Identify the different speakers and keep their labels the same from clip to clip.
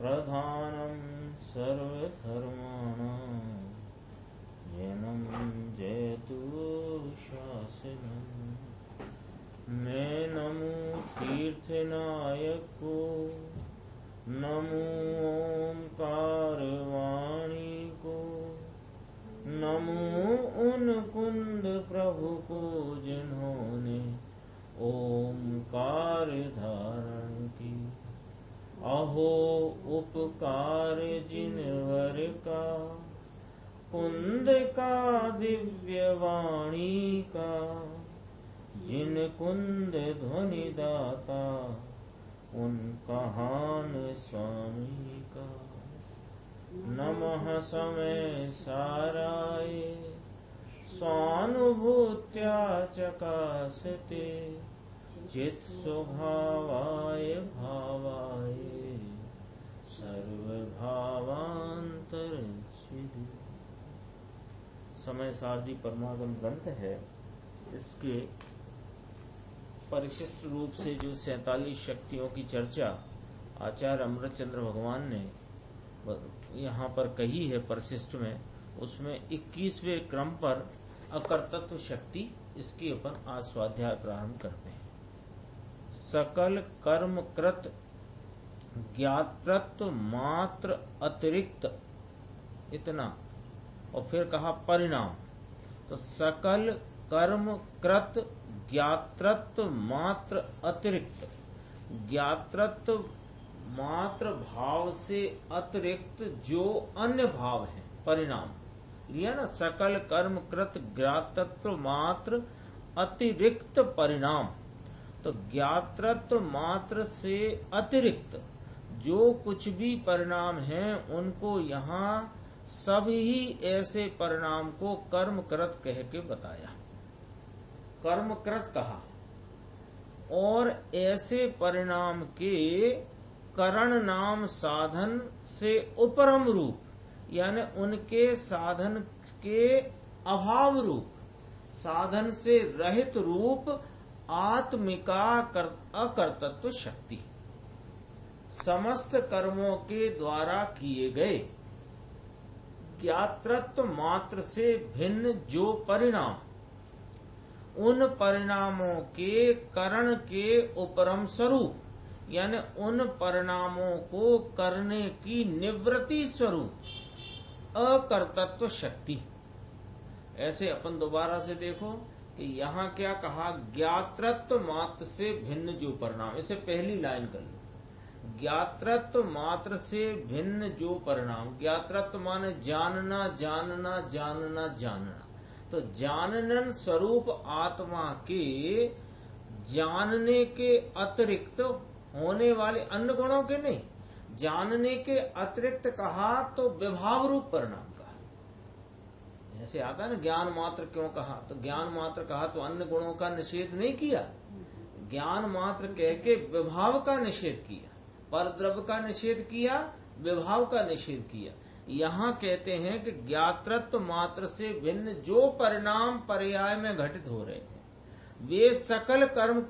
Speaker 1: प्रधानं सर्वधर्माणां येनं जयतु शासनम्। मैं नमो तीर्थनायको, नमो ओंकार वाणी को, नमो उन कुंद प्रभु को जिन्होंने ओंकार धारण की। अहो उपकार जिनवर का, कुंद का दिव्य वाणी का, जिन कुंद ध्वनि दाता उन कहान स्वामी का। नमः समय साराय स्वानुभूत्या चकासते, चित स्वभावाय भावाय सर्वभावांतरच्छिदि। समय सार जी परमागम ग्रंथ है। इसके परिशिष्ट रूप से जो 47 शक्तियों की चर्चा आचार्य अमृतचंद्र भगवान ने यहाँ पर कही है परिशिष्ट में, उसमें 21वें क्रम पर अकर्तृत्व शक्ति, इसकी अपन आज स्वाध्याय प्रारंभ करते हैं। सकल कर्म कृत ज्ञातृत्व मात्र अतिरिक्त, इतना, और फिर कहा परिणाम। तो सकल कर्म कृत ज्ञातृत्व मात्र अतिरिक्त, ज्ञातृत्व मात्र भाव से अतिरिक्त जो अन्य भाव है, परिणाम लिया ना। सकल कर्म कृत ज्ञातृत्व मात्र अतिरिक्त परिणाम। तो ज्ञातृत्व मात्र से अतिरिक्त जो कुछ भी परिणाम है, उनको यहाँ सभी ऐसे परिणाम को कर्मकृत कह के बताया, कर्मकृत कहा। और ऐसे परिणाम के करण नाम साधन से उपरम रूप, यानी उनके साधन के अभाव रूप, साधन से रहित रूप आत्मिका अकर्तृत्व शक्ति, समस्त कर्मों के द्वारा किए गए ज्ञातृत्व मात्र से भिन्न जो परिणाम, उन परिणामों के करण के उपरम स्वरूप, यानी उन परिणामों को करने की निवृत्ति स्वरूप अकर्तृत्व शक्ति। ऐसे अपन दोबारा से देखो कि यहाँ क्या कहा, ज्ञातृत्व मात्र से भिन्न जो परिणाम, इसे पहली लाइन कर लो। ज्ञातृत्व मात्र से भिन्न जो परिणाम, ज्ञातृत्व माने जानना जानना जानना जानना। तो जानन स्वरूप आत्मा के जानने के अतिरिक्त होने वाले अन्य गुणों के नहीं, जानने के अतिरिक्त कहा तो विभाव रूप परिणाम कहा। जैसे आता है ना, ज्ञान मात्र क्यों कहा, तो ज्ञान मात्र कहा तो अन्य गुणों का निषेध नहीं किया, ज्ञान मात्र कह के विभाव का निषेध किया, परद्रव्य का निषेध किया, विभाव का निषेध किया। यहाँ कहते हैं कि ज्ञातृत्व मात्र से भिन्न जो परिणाम पर्याय में घटित हो रहे हैं, वे सकल कर्म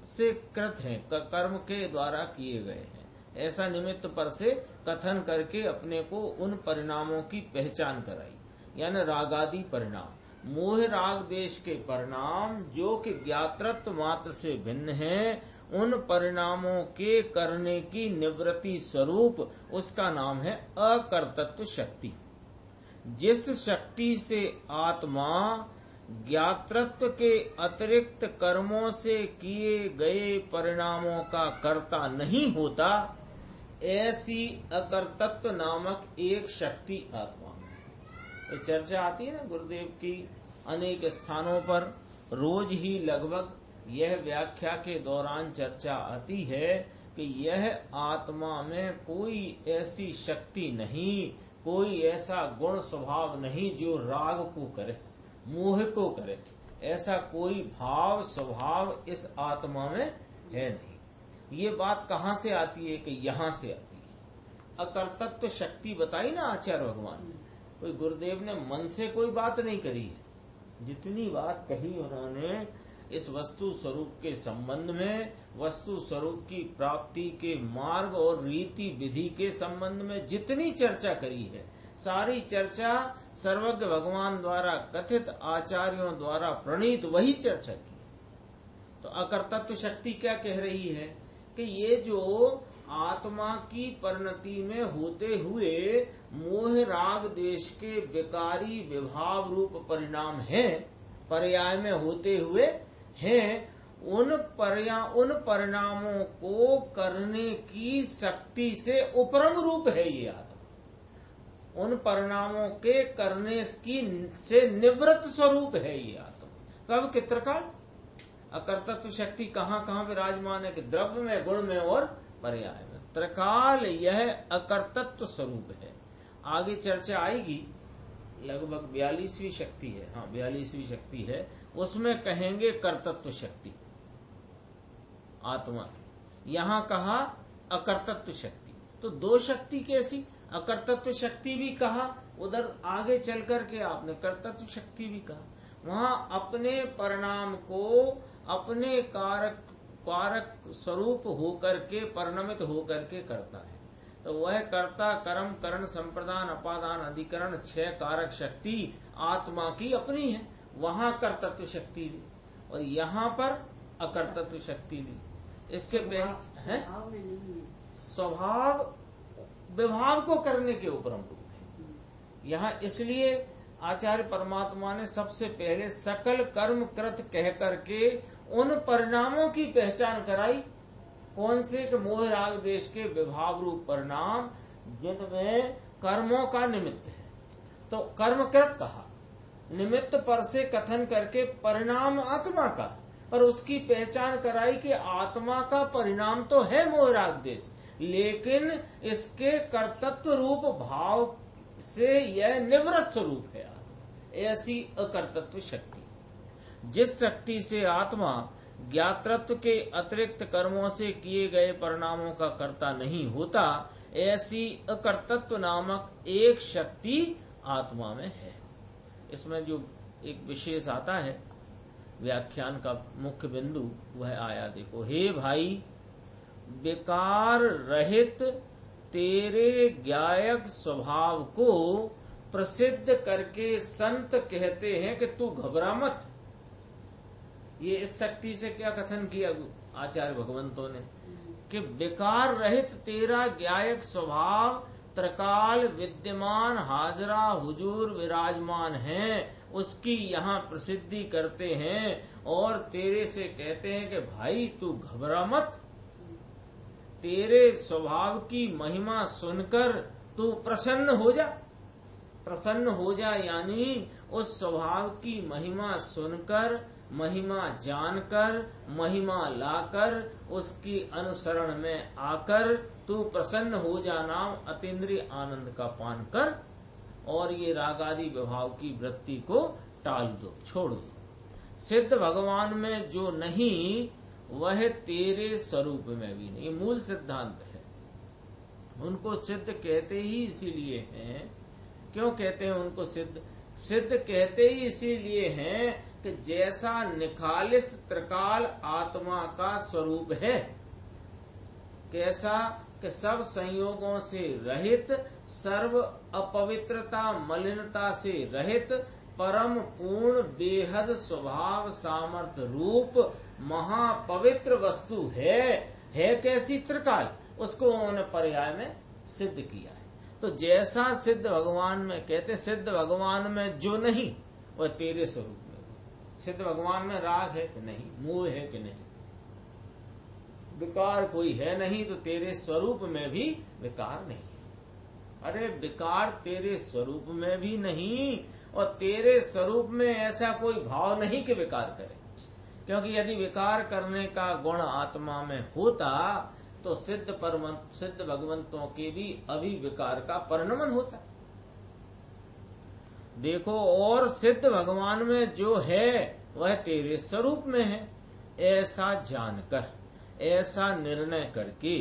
Speaker 1: से कृत हैं, कर्म के द्वारा किए गए हैं। ऐसा निमित्त पर से कथन करके अपने को उन परिणामों की पहचान कराई, यानी रागादि परिणाम, मोह राग देश के परिणाम जो कि ज्ञातृत्व मात्र से भिन्न हैं, उन परिणामों के करने की निवृत्ति स्वरूप, उसका नाम है अकर्तृत्व शक्ति। जिस शक्ति से आत्मा ज्ञातृत्व के अतिरिक्त कर्मों से किए गए परिणामों का कर्ता नहीं होता, ऐसी अकर्तृत्व नामक एक शक्ति आत्मा में। ये चर्चा आती है ना गुरुदेव की अनेक स्थानों पर, रोज ही लगभग यह व्याख्या के दौरान चर्चा आती है कि यह आत्मा में कोई ऐसी शक्ति नहीं, कोई ऐसा गुण स्वभाव नहीं जो राग को करे, मोह को करे। ऐसा कोई भाव स्वभाव इस आत्मा में है नहीं। ये बात कहाँ से आती है कि यहाँ से आती है। अकर्तृत्व शक्ति बताई ना आचार्य भगवान ने, कोई गुरुदेव ने मन से कोई बात नहीं करी है। जितनी बात कही उन्होंने इस वस्तु स्वरूप के संबंध में, वस्तु स्वरूप की प्राप्ति के मार्ग और रीति विधि के संबंध में जितनी चर्चा करी है, सारी चर्चा सर्वज्ञ भगवान द्वारा कथित आचार्यों द्वारा प्रणीत वही चर्चा की। तो अकर्तत्व शक्ति क्या कह रही है कि ये जो आत्मा की परिणति में होते हुए मोह राग देश के विकारी विभाव रूप परिणाम है, पर्याय में होते हुए हैं, उन परिणामों को करने की शक्ति से उपरम रूप है ये आत्मा। उन परिणामों के करने की से निवृत्त स्वरूप है ये आत्मा। कब? कित्रकाल। अकर्तत्व शक्ति कहाँ कहाँ विराजमान है कि द्रव्य में, गुण में और पर्याय में। त्रिकाल यह अकर्तत्व स्वरूप है। आगे चर्चा आएगी, लगभग 42वीं शक्ति है, हाँ 42वीं शक्ति है, उसमें कहेंगे कर्तत्व शक्ति आत्मा की। यहाँ कहा अकर्तत्व शक्ति, तो दो शक्ति कैसी? अकर्तत्व शक्ति भी कहा, उधर आगे चल करके आपने कर्तत्व शक्ति भी कहा। वहां अपने परिणाम को अपने कारक स्वरूप होकर के, परिणमित होकर के करता है। तो वह कर्ता, कर्म, करण, संप्रदान, अपादान, अधिकरण 6 कारक शक्ति आत्मा की अपनी है। वहां कर्तत्व शक्ति ली और यहाँ पर अकर्तत्व शक्ति ली। इसके है स्वभाव विभाव को करने के उपरम रूप है। यहाँ इसलिए आचार्य परमात्मा ने सबसे पहले सकल कर्म कृत कह करके उन परिणामों की पहचान कराई। कौन से? कि मोह राग देश के विभाव रूप परिणाम, जिनमें कर्मों का निमित्त है। तो कर्मकृत कहा, निमित्त पर से कथन करके परिणाम आत्मा का, पर उसकी पहचान कराई कि आत्मा का परिणाम तो है मोह राग देश, लेकिन इसके कर्तत्व रूप भाव से यह निवृत्त स्वरूप है। ऐसी अकर्तत्व शक्ति, जिस शक्ति से आत्मा ज्ञातृत्व के अतिरिक्त कर्मों से किए गए परिणामों का कर्ता नहीं होता, ऐसी अकर्तत्व नामक एक शक्ति आत्मा में है। इसमें जो एक विशेष आता है, व्याख्यान का मुख्य बिंदु वह आया, देखो। हे भाई, विकार रहित तेरे ज्ञायक स्वभाव को प्रसिद्ध करके संत कहते हैं कि तू घबरा मत। ये इस शक्ति से क्या कथन किया आचार्य भगवंतों ने कि विकार रहित तेरा ज्ञायक स्वभाव त्रिकाल विद्यमान हाजरा हुजूर विराजमान है, उसकी यहाँ प्रसिद्धि करते हैं और तेरे से कहते हैं कि भाई तू घबरा मत। तेरे स्वभाव की महिमा सुनकर तू प्रसन्न हो जा। प्रसन्न हो जा यानी उस स्वभाव की महिमा सुनकर, महिमा जानकर, महिमा लाकर, उसकी अनुसरण में आकर तू प्रसन्न हो जा। नाम अतीन्द्रिय आनंद का पान कर और ये रागादि विभाव की वृत्ति को टाल दो, छोड़ दो। सिद्ध भगवान में जो नहीं वह तेरे स्वरूप में भी नहीं, मूल सिद्धांत है। उनको सिद्ध कहते ही इसीलिए हैं। क्यों कहते हैं उनको सिद्ध? सिद्ध कहते ही इसीलिए हैं कि जैसा निखालिस त्रिकाल आत्मा का स्वरूप है, कैसा कि सब संयोगों से रहित, सर्व अपवित्रता मलिनता से रहित, परम पूर्ण बेहद स्वभाव सामर्थ्य रूप महापवित्र वस्तु है कैसी? त्रिकाल। उसको उन्होंने पर्याय में सिद्ध किया है। तो जैसा सिद्ध भगवान में कहते, सिद्ध भगवान में जो नहीं वह तेरे स्वरूप में। सिद्ध भगवान में राग है कि नहीं, मोह है कि नहीं, विकार कोई है नहीं, तो तेरे स्वरूप में भी विकार नहीं। अरे विकार तेरे स्वरूप में भी नहीं और तेरे स्वरूप में ऐसा कोई भाव नहीं कि विकार करे। क्योंकि यदि विकार करने का गुण आत्मा में होता तो सिद्ध भगवंतों के भी अभिविकार का परिणमन होता। देखो, और सिद्ध भगवान में जो है वह तेरे स्वरूप में है, ऐसा जानकर, ऐसा निर्णय करके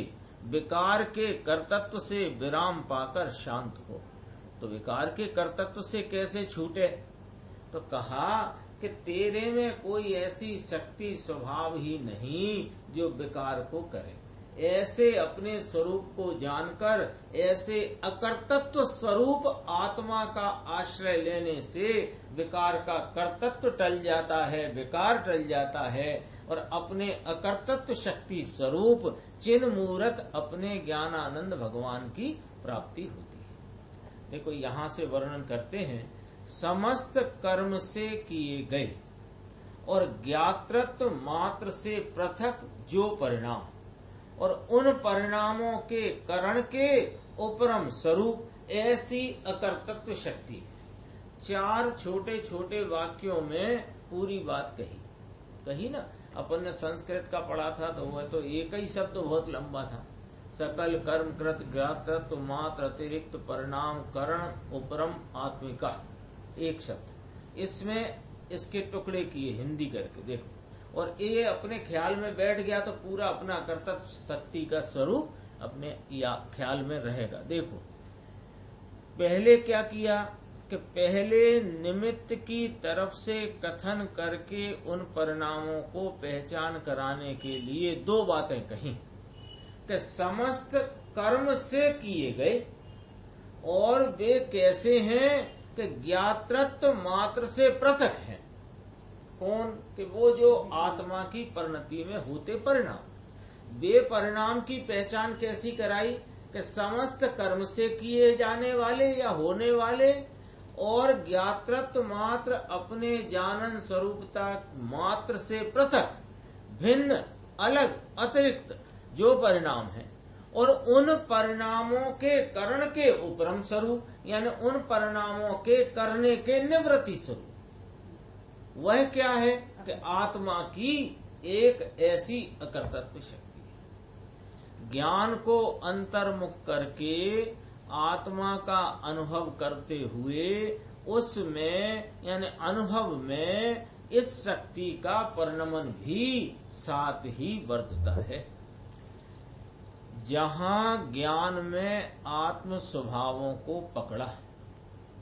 Speaker 1: विकार के कर्तत्व से विराम पाकर शांत हो। तो विकार के कर्तत्व से कैसे छूटे? तो कहा कि तेरे में कोई ऐसी शक्ति स्वभाव ही नहीं जो विकार को करे। ऐसे अपने स्वरूप को जानकर, ऐसे अकर्तत्व स्वरूप आत्मा का आश्रय लेने से विकार का कर्तत्व टल जाता है, विकार टल जाता है और अपने अकर्तत्व शक्ति स्वरूप चिन्ह मूर्त अपने ज्ञानानंद भगवान की प्राप्ति होती है। देखो यहाँ से वर्णन करते हैं, समस्त कर्म से किए गए और ज्ञातृत्व मात्र से पृथक जो परिणाम और उन परिणामों के करण के उपरम स्वरूप ऐसी अकर्तत्व शक्ति। 4 छोटे छोटे वाक्यों में पूरी बात कही ना। अपन ने संस्कृत का पढ़ा था तो वह तो एक ही शब्द बहुत लंबा था, सकल कर्म कृत ज्ञातृत्व मात्र अतिरिक्त परिणाम करण उपरम आत्मिका, एक शब्द। इसमें इसके टुकड़े किए हिंदी करके देखो, और ये अपने ख्याल में बैठ गया तो पूरा अपना कर्तव्य शक्ति का स्वरूप अपने या ख्याल में रहेगा। देखो पहले क्या किया कि पहले निमित्त की तरफ से कथन करके उन परिणामों को पहचान कराने के लिए 2 बातें कही कि समस्त कर्म से किए गए और वे कैसे हैं कि ज्ञातृत्व मात्र से पृथक हैं। कौन? कि वो जो आत्मा की परिणति में होते परिणाम। वे परिणाम की पहचान कैसी कराई कि समस्त कर्म से किए जाने वाले या होने वाले और ज्ञातृत्व मात्र अपने जानन स्वरूपता मात्र से पृथक भिन्न अलग अतिरिक्त जो परिणाम है, और उन परिणामों के करण के उपरम स्वरूप, यानी उन परिणामों के करने के निवृत्ति स्वरूप। वह क्या है कि आत्मा की एक ऐसी अकर्तत्व शक्ति है। ज्ञान को अंतर्मुख करके आत्मा का अनुभव करते हुए उसमें यानी अनुभव में इस शक्ति का परिणमन भी साथ ही वर्तता है। जहाँ ज्ञान में आत्म स्वभावों को पकड़ा,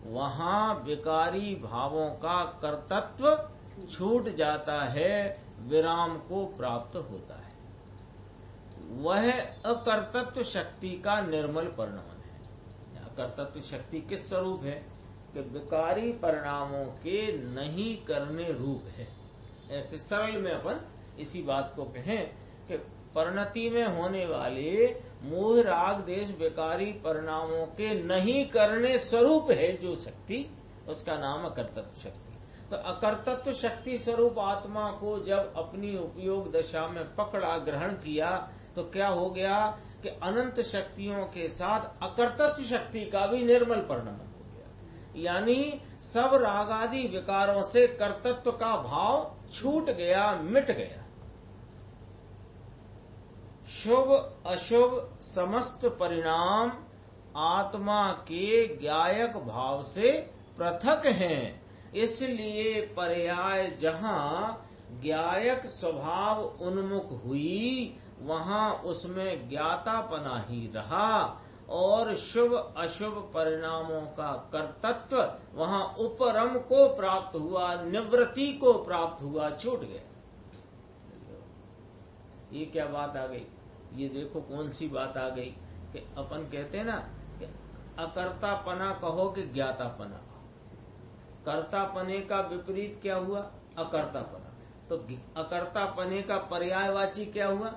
Speaker 1: वहाँ विकारी भावों का कर्तत्व छूट जाता है, विराम को प्राप्त होता है। वह अकर्तत्व शक्ति का निर्मल परिणाम है। अकर्तत्व शक्ति किस स्वरूप है कि विकारी परिणामों के नहीं करने रूप है। ऐसे सरल में अपन इसी बात को कहें कि परिणति में होने वाले मोह राग देश विकारी परिणामों के नहीं करने स्वरूप है जो शक्ति, उसका नाम अकर्तत्व शक्ति। तो अकर्तत्व शक्ति स्वरूप आत्मा को जब अपनी उपयोग दशा में पकड़ा, ग्रहण किया, तो क्या हो गया कि अनंत शक्तियों के साथ अकर्तत्व शक्ति का भी निर्मल परिणाम हो गया। यानी सब रागादि विकारों से कर्तत्व का भाव छूट गया, मिट गया। शुभ अशुभ समस्त परिणाम आत्मा के ज्ञायक भाव से पृथक हैं। इसलिए पर्याय जहाँ ज्ञायक स्वभाव उन्मुख हुई, वहाँ उसमें ज्ञातापना ही रहा, और शुभ अशुभ परिणामों का कर्तत्व वहाँ उपरम को प्राप्त हुआ, निवृत्ति को प्राप्त हुआ, छूट गया। ये क्या बात आ गई? ये देखो कौन सी बात आ गई कि अपन कहते हैं ना कि अकर्तापना कहो कि ज्ञातापना कहो। कर्तापने का विपरीत क्या हुआ? अकर्तापना। तो अकर्तापने का पर्यायवाची क्या हुआ?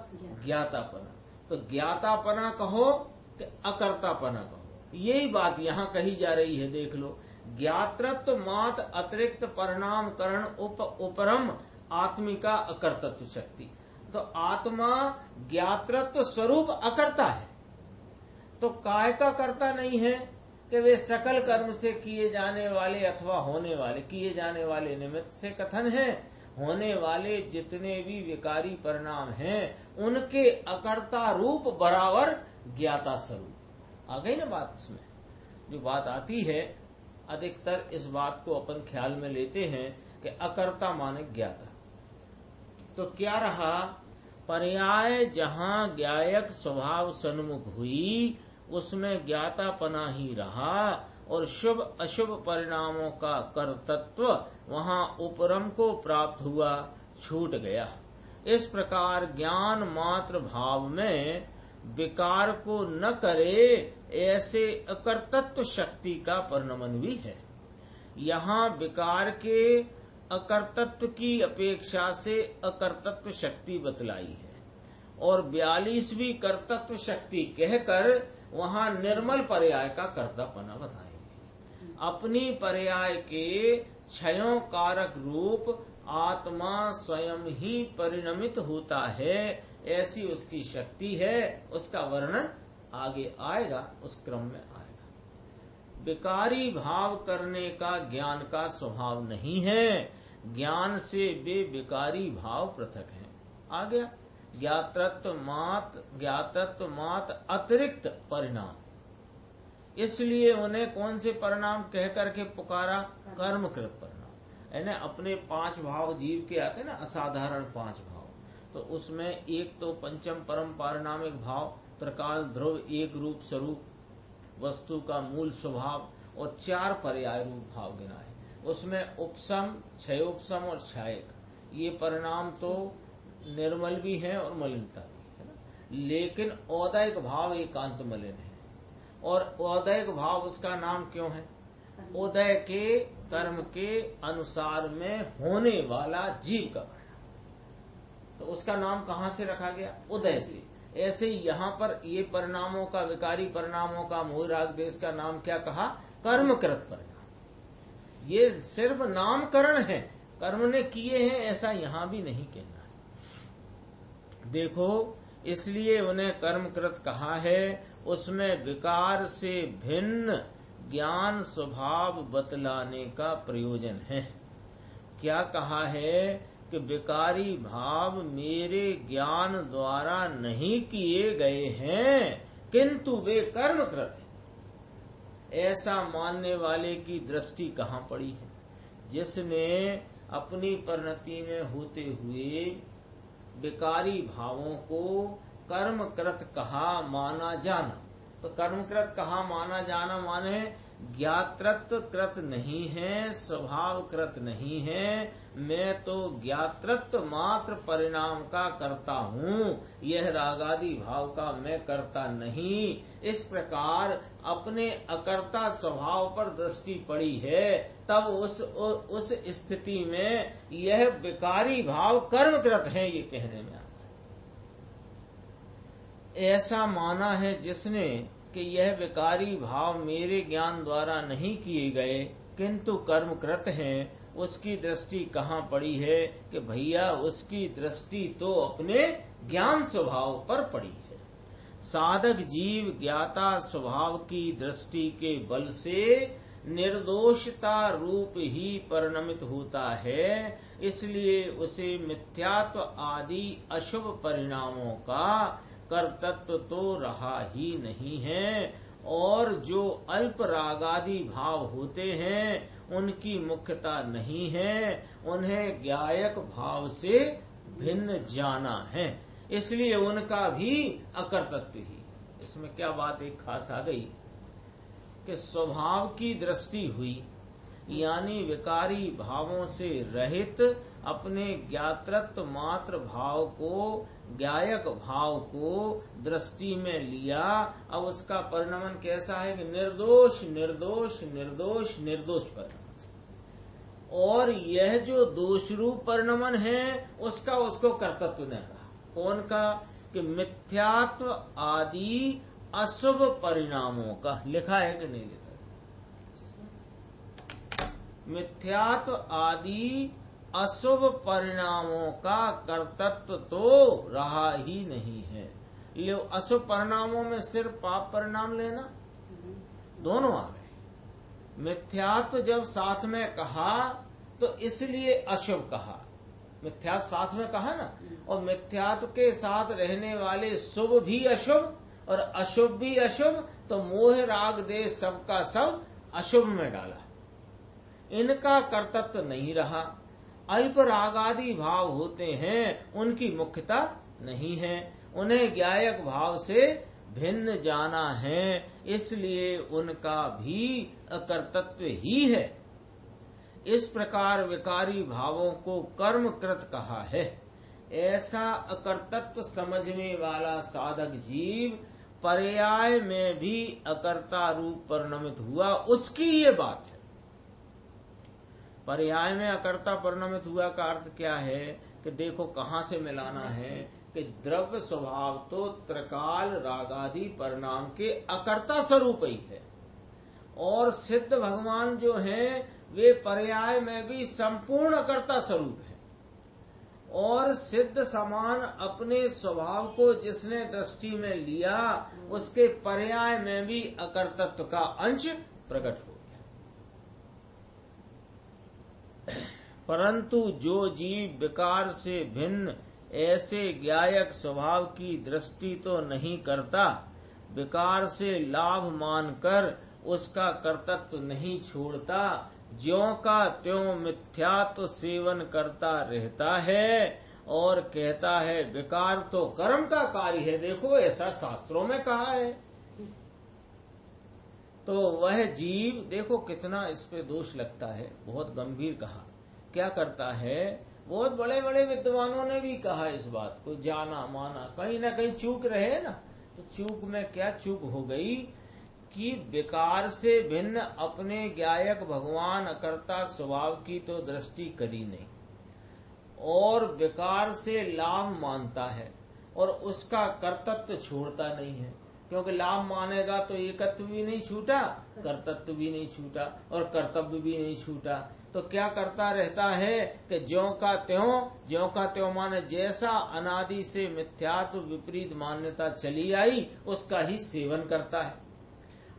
Speaker 1: ज्ञातापना। तो ज्ञातापना कहो कि अकर्तापना कहो, यही बात यहाँ कही जा रही है। देख लो, ज्ञातृत्व मात्र अतिरिक्त परिणाम करण उपरम आत्मिका अकर्तत्व शक्ति। तो आत्मा ज्ञातृत्व स्वरूप अकर्ता है, तो काय का कर्ता नहीं है कि वे सकल कर्म से किए जाने वाले अथवा होने वाले, किए जाने वाले निमित्त से कथन है, होने वाले जितने भी विकारी परिणाम हैं उनके अकर्ता रूप बराबर ज्ञाता स्वरूप। आ गई ना बात? इसमें जो बात आती है अधिकतर इस बात को अपन ख्याल में लेते हैं कि अकर्ता माने ज्ञाता। तो क्या रहा? पर्याय जहाँ ज्ञायक स्वभाव सन्मुख हुई उसमें ज्ञातापना ही रहा, और शुभ अशुभ परिणामों का कर्तृत्व वहां उपरम को प्राप्त हुआ, छूट गया। इस प्रकार ज्ञान मात्र भाव में विकार को न करे ऐसे अकर्तृत्व शक्ति का परिणमन भी है। यहाँ विकार के अकर्तृत्व की अपेक्षा से अकर्तृत्व शक्ति बतलाई है और 42वीं कर्तृत्व शक्ति कहकर वहाँ निर्मल पर्याय का कर्तापना बताएंगे। अपनी पर्याय के क्षयों कारक रूप आत्मा स्वयं ही परिणमित होता है, ऐसी उसकी शक्ति है। उसका वर्णन आगे आएगा, उस क्रम में आएगा। विकारी भाव करने का ज्ञान का स्वभाव नहीं है, ज्ञान से वे विकारी भाव पृथक हैं। आ गया ज्ञातत्व मात अतिरिक्त परिणाम, इसलिए उन्हें कौन से परिणाम कह करके पुकारा? कर्मकृत परिणाम। यानी अपने 5 भाव जीव के आते ना, असाधारण 5 भाव, तो उसमें एक तो पंचम परम पारिणामिक भाव, त्रिकाल ध्रुव एक रूप स्वरूप वस्तु का मूल स्वभाव, और 4 पर्याय रूप भाव गिनाए। उसमें उपसम, क्षयोपसम और क्षायक, ये परिणाम तो निर्मल भी है और मलिनता भी है ना। लेकिन औदैक भाव एकांत मलिन है, और औदैक भाव उसका नाम क्यों है? उदय के कर्म के अनुसार में होने वाला जीव का परिणाम, तो उसका नाम कहाँ से रखा गया? उदय से। ऐसे यहाँ पर ये परिणामों का, विकारी परिणामों का, मोह राग देश का नाम क्या कहा? कर्मकृत परिणाम। ये सिर्फ नामकरण है, कर्म ने किए हैं ऐसा यहाँ भी नहीं कहना है। देखो, इसलिए उन्हें कर्मकृत कहा है। उसमें विकार से भिन्न ज्ञान स्वभाव बतलाने का प्रयोजन है। क्या कहा है कि विकारी भाव मेरे ज्ञान द्वारा नहीं किए गए हैं, किंतु वे कर्मकृत हैं। ऐसा मानने वाले की दृष्टि कहाँ पड़ी है? जिसने अपनी परिणति में होते हुए विकारी भावों को कर्मकृत कहा, माना जाना। तो कर्मकृत कहा, माना जाना माने ज्ञातृत्व कृत नहीं है, स्वभाव कृत नहीं है। मैं तो ज्ञातृत्व मात्र परिणाम का करता हूँ, यह रागादि भाव का मैं करता नहीं। इस प्रकार अपने अकर्ता स्वभाव पर दृष्टि पड़ी है, तब उस स्थिति में यह विकारी भाव कर्मकृत है, ये कहने में आता है। ऐसा माना है जिसने कि यह विकारी भाव मेरे ज्ञान द्वारा नहीं किए गए किंतु कर्मकृत हैं, उसकी दृष्टि कहाँ पड़ी है? कि भैया उसकी दृष्टि तो अपने ज्ञान स्वभाव पर पड़ी है। साधक जीव ज्ञाता स्वभाव की दृष्टि के बल से निर्दोषता रूप ही परिणमित होता है, इसलिए उसे मिथ्यात्व आदि अशुभ परिणामों का कर्तृत्व तो रहा ही नहीं है। और जो अल्प रागादि भाव होते हैं उनकी मुख्यता नहीं है, उन्हें ज्ञायक भाव से भिन्न जाना है, इसलिए उनका भी अकर्तृत्व ही। इसमें क्या बात एक खास आ गई कि स्वभाव की दृष्टि हुई, यानी विकारी भावों से रहित अपने ज्ञातृत्व मात्र भाव को, ज्ञायक भाव को दृष्टि में लिया। अब उसका परिणमन कैसा है कि निर्दोष निर्दोष निर्दोष निर्दोष परिणमन। और यह जो दोष रूप परिणमन है उसका उसको कर्तृत्व नहीं रहा। कौन का? कि मिथ्यात्व आदि अशुभ परिणामों का। लिखा है कि नहीं लिखा? मिथ्यात्व आदि अशुभ परिणामों का कर्तृत्व तो रहा ही नहीं है। ले अशुभ परिणामों में सिर्फ पाप परिणाम लेना, दोनों आ गए। मिथ्यात्व जब साथ में कहा तो इसलिए अशुभ कहा, मिथ्यात्व साथ में कहा ना, और मिथ्यात्व के साथ रहने वाले शुभ भी अशुभ और अशुभ भी अशुभ, तो मोह राग देश सबका सब अशुभ में डाला। इनका कर्तृत्व नहीं रहा। अल्प रागादि भाव होते हैं, उनकी मुख्यता नहीं है, उन्हें ज्ञायक भाव से भिन्न जाना है, इसलिए उनका भी अकर्तत्व ही है। इस प्रकार विकारी भावों को कर्मकृत कहा है। ऐसा अकर्तत्व समझने वाला साधक जीव पर्याय में भी अकर्ता रूप परिणमित हुआ, उसकी ये बात है। पर्याय में अकर्ता परिणमित हुआ का अर्थ क्या है कि देखो कहाँ से मिलाना है कि द्रव्य स्वभाव तो त्रिकाल रागादि परिणाम के अकर्ता स्वरूप ही है, और सिद्ध भगवान जो हैं वे पर्याय में भी संपूर्ण अकर्ता स्वरूप है। और सिद्ध समान अपने स्वभाव को जिसने दृष्टि में लिया, उसके पर्याय में भी अकर्तत्व का अंश प्रकट हो गया। परंतु जो जीव विकार से भिन्न ऐसे ज्ञायक स्वभाव की दृष्टि तो नहीं करता, विकार से लाभ मानकर उसका कर्तत्व नहीं छोड़ता, ज्यों का त्यों मिथ्यात्व सेवन करता रहता है और कहता है विकार तो कर्म का कार्य है। देखो ऐसा शास्त्रों में कहा है। तो वह जीव देखो कितना इस पे दोष लगता है, बहुत गंभीर कहा। क्या करता है, बहुत बड़े बड़े विद्वानों ने भी कहा इस बात को, जाना माना, कहीं ना कहीं चूक रहे ना। तो चूक में क्या चूक हो गई कि विकार से भिन्न अपने ज्ञायक भगवान अकर्ता स्वभाव की तो दृष्टि करी नहीं, और विकार से लाभ मानता है और उसका कर्तत्व छोड़ता नहीं है। क्योंकि लाभ मानेगा तो एकत्व भी नहीं छूटा, कर्तत्व भी नहीं छूटा और कर्तव्य भी नहीं छूटा। तो क्या करता रहता है कि ज्यों का त्यों माने जैसा अनादि से मिथ्यात्व विपरीत मान्यता चली आई उसका ही सेवन करता है,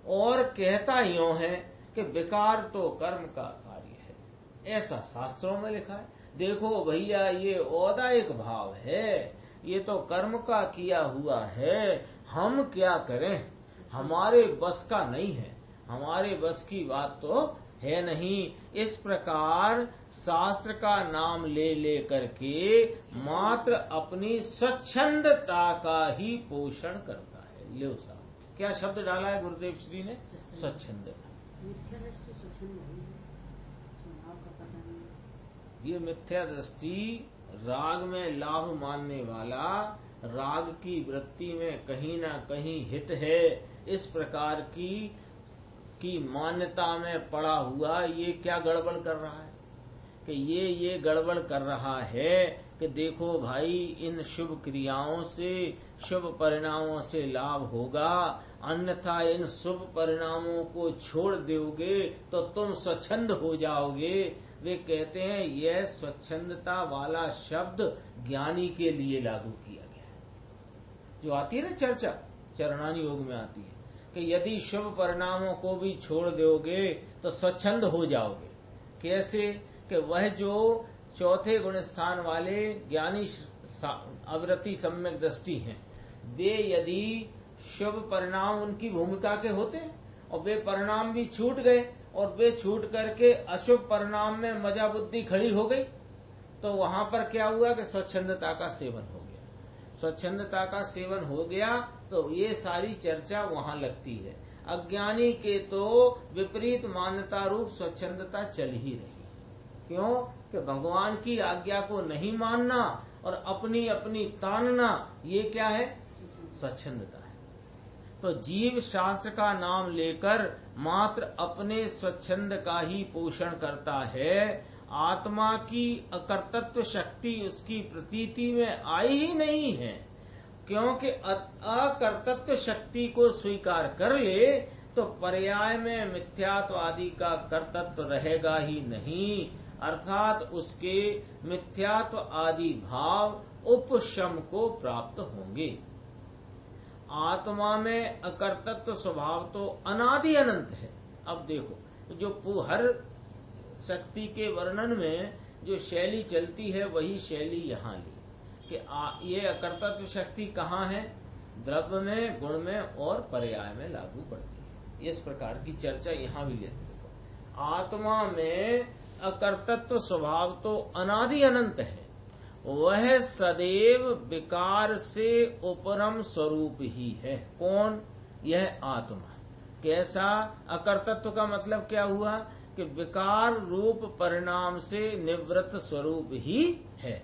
Speaker 1: और कहता यूं है कि विकार तो कर्म का कार्य है। ऐसा शास्त्रों में लिखा है। देखो भैया ये औदायिक भाव है, ये तो कर्म का किया हुआ है, हम क्या करें, हमारे बस का नहीं है, हमारे बस की बात तो है नहीं। इस प्रकार शास्त्र का नाम ले ले करके मात्र अपनी स्वच्छंदता का ही पोषण करता है। लो साहब क्या शब्द डाला है गुरुदेव श्री ने, स्वच्छंदता। ये मिथ्या दृष्टि राग में लाभ मानने वाला, राग की वृत्ति में कहीं ना कहीं हित है, इस प्रकार की मान्यता में पड़ा हुआ ये क्या गड़बड़ कर रहा है कि ये गड़बड़ कर रहा है कि देखो भाई इन शुभ क्रियाओं से शुभ परिणामों से लाभ होगा, अन्यथा इन शुभ परिणामों को छोड़ दोगे तो तुम स्वच्छंद हो जाओगे। वे कहते हैं यह स्वच्छंदता वाला शब्द ज्ञानी के लिए लागू किया गया है। जो आती है ना चर्चा चरणानी योग में आती है कि यदि शुभ परिणामों को भी छोड़ दोगे तो स्वच्छंद हो जाओगे। कैसे कि वह जो चौथे गुण स्थान वाले ज्ञानी अवृत्ति सम्यक दृष्टि हैं, वे यदि शुभ परिणाम उनकी भूमिका के होते और वे परिणाम भी छूट गए और वे छूट करके अशुभ परिणाम में मजा बुद्धि खड़ी हो गई, तो वहां पर क्या हुआ कि स्वच्छंदता का सेवन हो गया। स्वच्छंदता का सेवन हो गया तो ये सारी चर्चा वहां लगती है। अज्ञानी के तो विपरीत मान्यता रूप स्वच्छंदता चल ही रही है। क्यों कि भगवान की आज्ञा को नहीं मानना और अपनी अपनी तानना, ये क्या है, स्वच्छंदता है। तो जीव शास्त्र का नाम लेकर मात्र अपने स्वच्छंद का ही पोषण करता है। आत्मा की अकर्तत्व शक्ति उसकी प्रतीति में आई ही नहीं है, क्योंकि अकर्तत्व शक्ति को स्वीकार कर ले तो पर्याय में मिथ्यात्व आदि का कर्तत्व रहेगा ही नहीं, अर्थात उसके मिथ्यात्व आदि भाव उपशम को प्राप्त होंगे। आत्मा में अकर्तत्व स्वभाव तो अनादि अनंत है। अब देखो जो हर शक्ति के वर्णन में जो शैली चलती है वही शैली यहाँ ली कि ये अकर्तत्व शक्ति कहाँ है, द्रव्य में, गुण में और पर्याय में लागू पड़ती है। इस प्रकार की चर्चा यहाँ भी लेते हैं। आत्मा में अकर्तत्व स्वभाव तो अनादि अनंत है वह सदैव विकार से उपरम स्वरूप ही है। कौन? यह आत्मा। कैसा? अकर्तत्व का मतलब क्या हुआ कि विकार रूप परिणाम से निवृत्त स्वरूप ही है।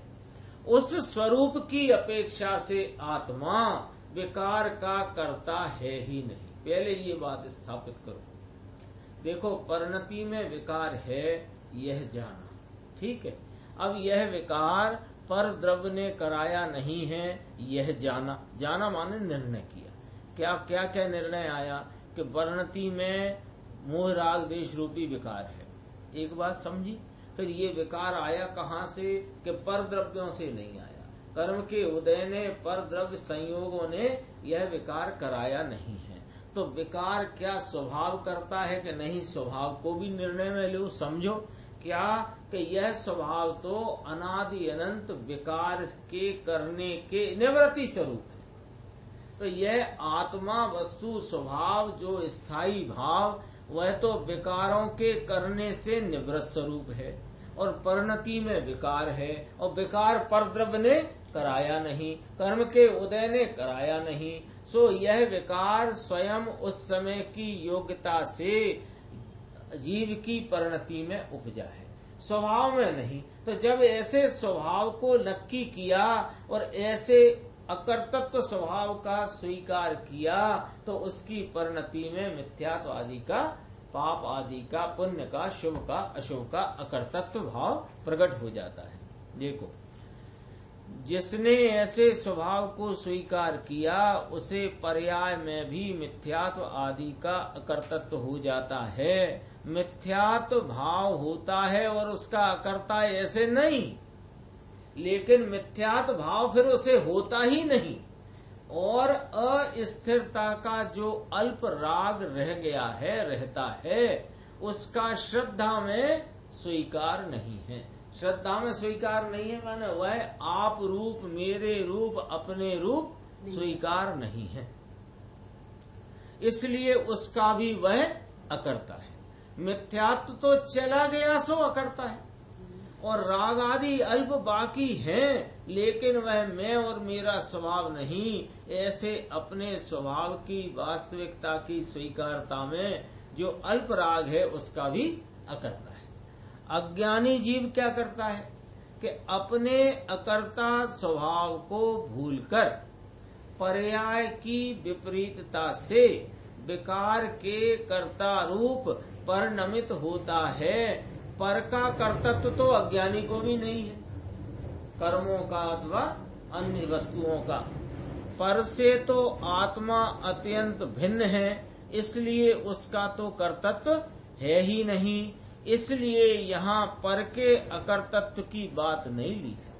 Speaker 1: उस स्वरूप की अपेक्षा से आत्मा विकार का कर्ता है ही नहीं। पहले ये बात स्थापित करो। देखो, परिणति में विकार है, यह जाना, ठीक है। अब यह विकार पर द्रव्य ने कराया नहीं है, यह जाना। जाना माने निर्णय किया। क्या क्या क्या निर्णय आया कि परिणति में मोह राग देश रूपी विकार है। एक बात समझी। फिर ये विकार आया कहाँ से? कि पर द्रव्यों से नहीं आया। कर्म के उदय ने, पर द्रव्य संयोगों ने यह विकार कराया नहीं है। तो विकार क्या स्वभाव करता है कि नहीं? स्वभाव को भी निर्णय में लो, समझो। क्या? कि यह स्वभाव तो अनादि अनंत विकार के करने के निवृत्ति स्वरूप है। तो यह आत्मा वस्तु स्वभाव जो स्थायी भाव, वह तो विकारों के करने से निवृत्त स्वरूप है। और परिणति में विकार है, और विकार पर द्रव्य ने कराया नहीं, कर्म के उदय ने कराया नहीं। सो यह विकार स्वयं उस समय की योग्यता से जीव की परिणति में उपजा है, स्वभाव में नहीं। तो जब ऐसे स्वभाव को नक्की किया और ऐसे अकर्तत्व स्वभाव का स्वीकार किया, तो उसकी परिणति में मिथ्यात्व आदि का, पाप आदि का, पुण्य का, शुभ का, अशुभ का अकर्तत्व भाव प्रकट हो जाता है। देखो, जिसने ऐसे स्वभाव को स्वीकार किया, उसे पर्याय में भी मिथ्यात्व आदि का अकर्तत्व हो जाता है। मिथ्यात्व भाव होता है और उसका अकर्ता ऐसे नहीं, लेकिन मिथ्यात्व भाव फिर उसे होता ही नहीं। और अस्थिरता का जो अल्प राग रह गया है, रहता है, उसका श्रद्धा में स्वीकार नहीं है। श्रद्धा में स्वीकार नहीं है माने वह आप रूप, मेरे रूप, अपने रूप स्वीकार नहीं है, इसलिए उसका भी वह अकर्ता है। मिथ्यात्व तो चला गया सो अकर्ता है, और राग आदि अल्प बाकी हैं, लेकिन वह मैं और मेरा स्वभाव नहीं, ऐसे अपने स्वभाव की वास्तविकता की स्वीकारता में जो अल्प राग है उसका भी अकर्ता है। अज्ञानी जीव क्या करता है कि अपने अकर्ता स्वभाव को भूलकर पर्याय की विपरीतता से विकार के कर्ता रूप परिणमित होता है। पर का कर्तत्व तो अज्ञानी को भी नहीं है, कर्मों का अथवा अन्य वस्तुओं का। पर से तो आत्मा अत्यंत भिन्न है, इसलिए उसका तो कर्तत्व है ही नहीं। इसलिए यहाँ पर के अकर्तत्व की बात नहीं ली है।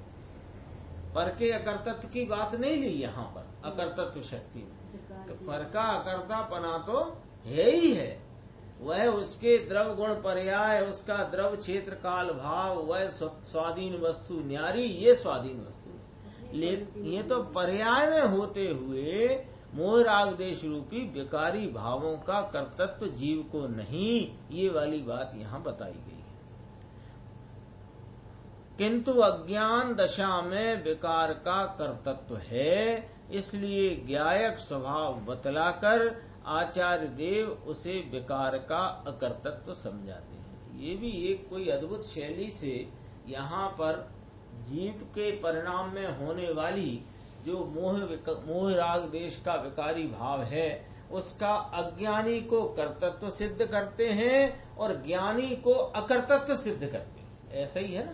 Speaker 1: पर के अकर्तत्व की बात नहीं ली यहाँ पर अकर्तत्व शक्ति में। पर का अकर्तापना तो है ही है, वह उसके द्रव गुण पर्याय, उसका द्रव क्षेत्र काल भाव, वह स्वाधीन वस्तु न्यारी, ये स्वाधीन वस्तु है। लेकिन ये तो पर्याय में होते हुए मोह राग देश रूपी विकारी भावों का कर्तत्व जीव को नहीं, ये वाली बात यहाँ बताई गई है। किंतु अज्ञान दशा में विकार का कर्तत्व है, इसलिए ज्ञायक स्वभाव बतलाकर आचार्य देव उसे विकार का अकर्तत्व समझाते हैं। ये भी एक कोई अद्भुत शैली से यहाँ पर जीव के परिणाम में होने वाली जो मोह राग देश का विकारी भाव है, उसका अज्ञानी को कर्तत्व सिद्ध करते हैं और ज्ञानी को अकर्तत्व सिद्ध करते हैं। ऐसा ही है ना।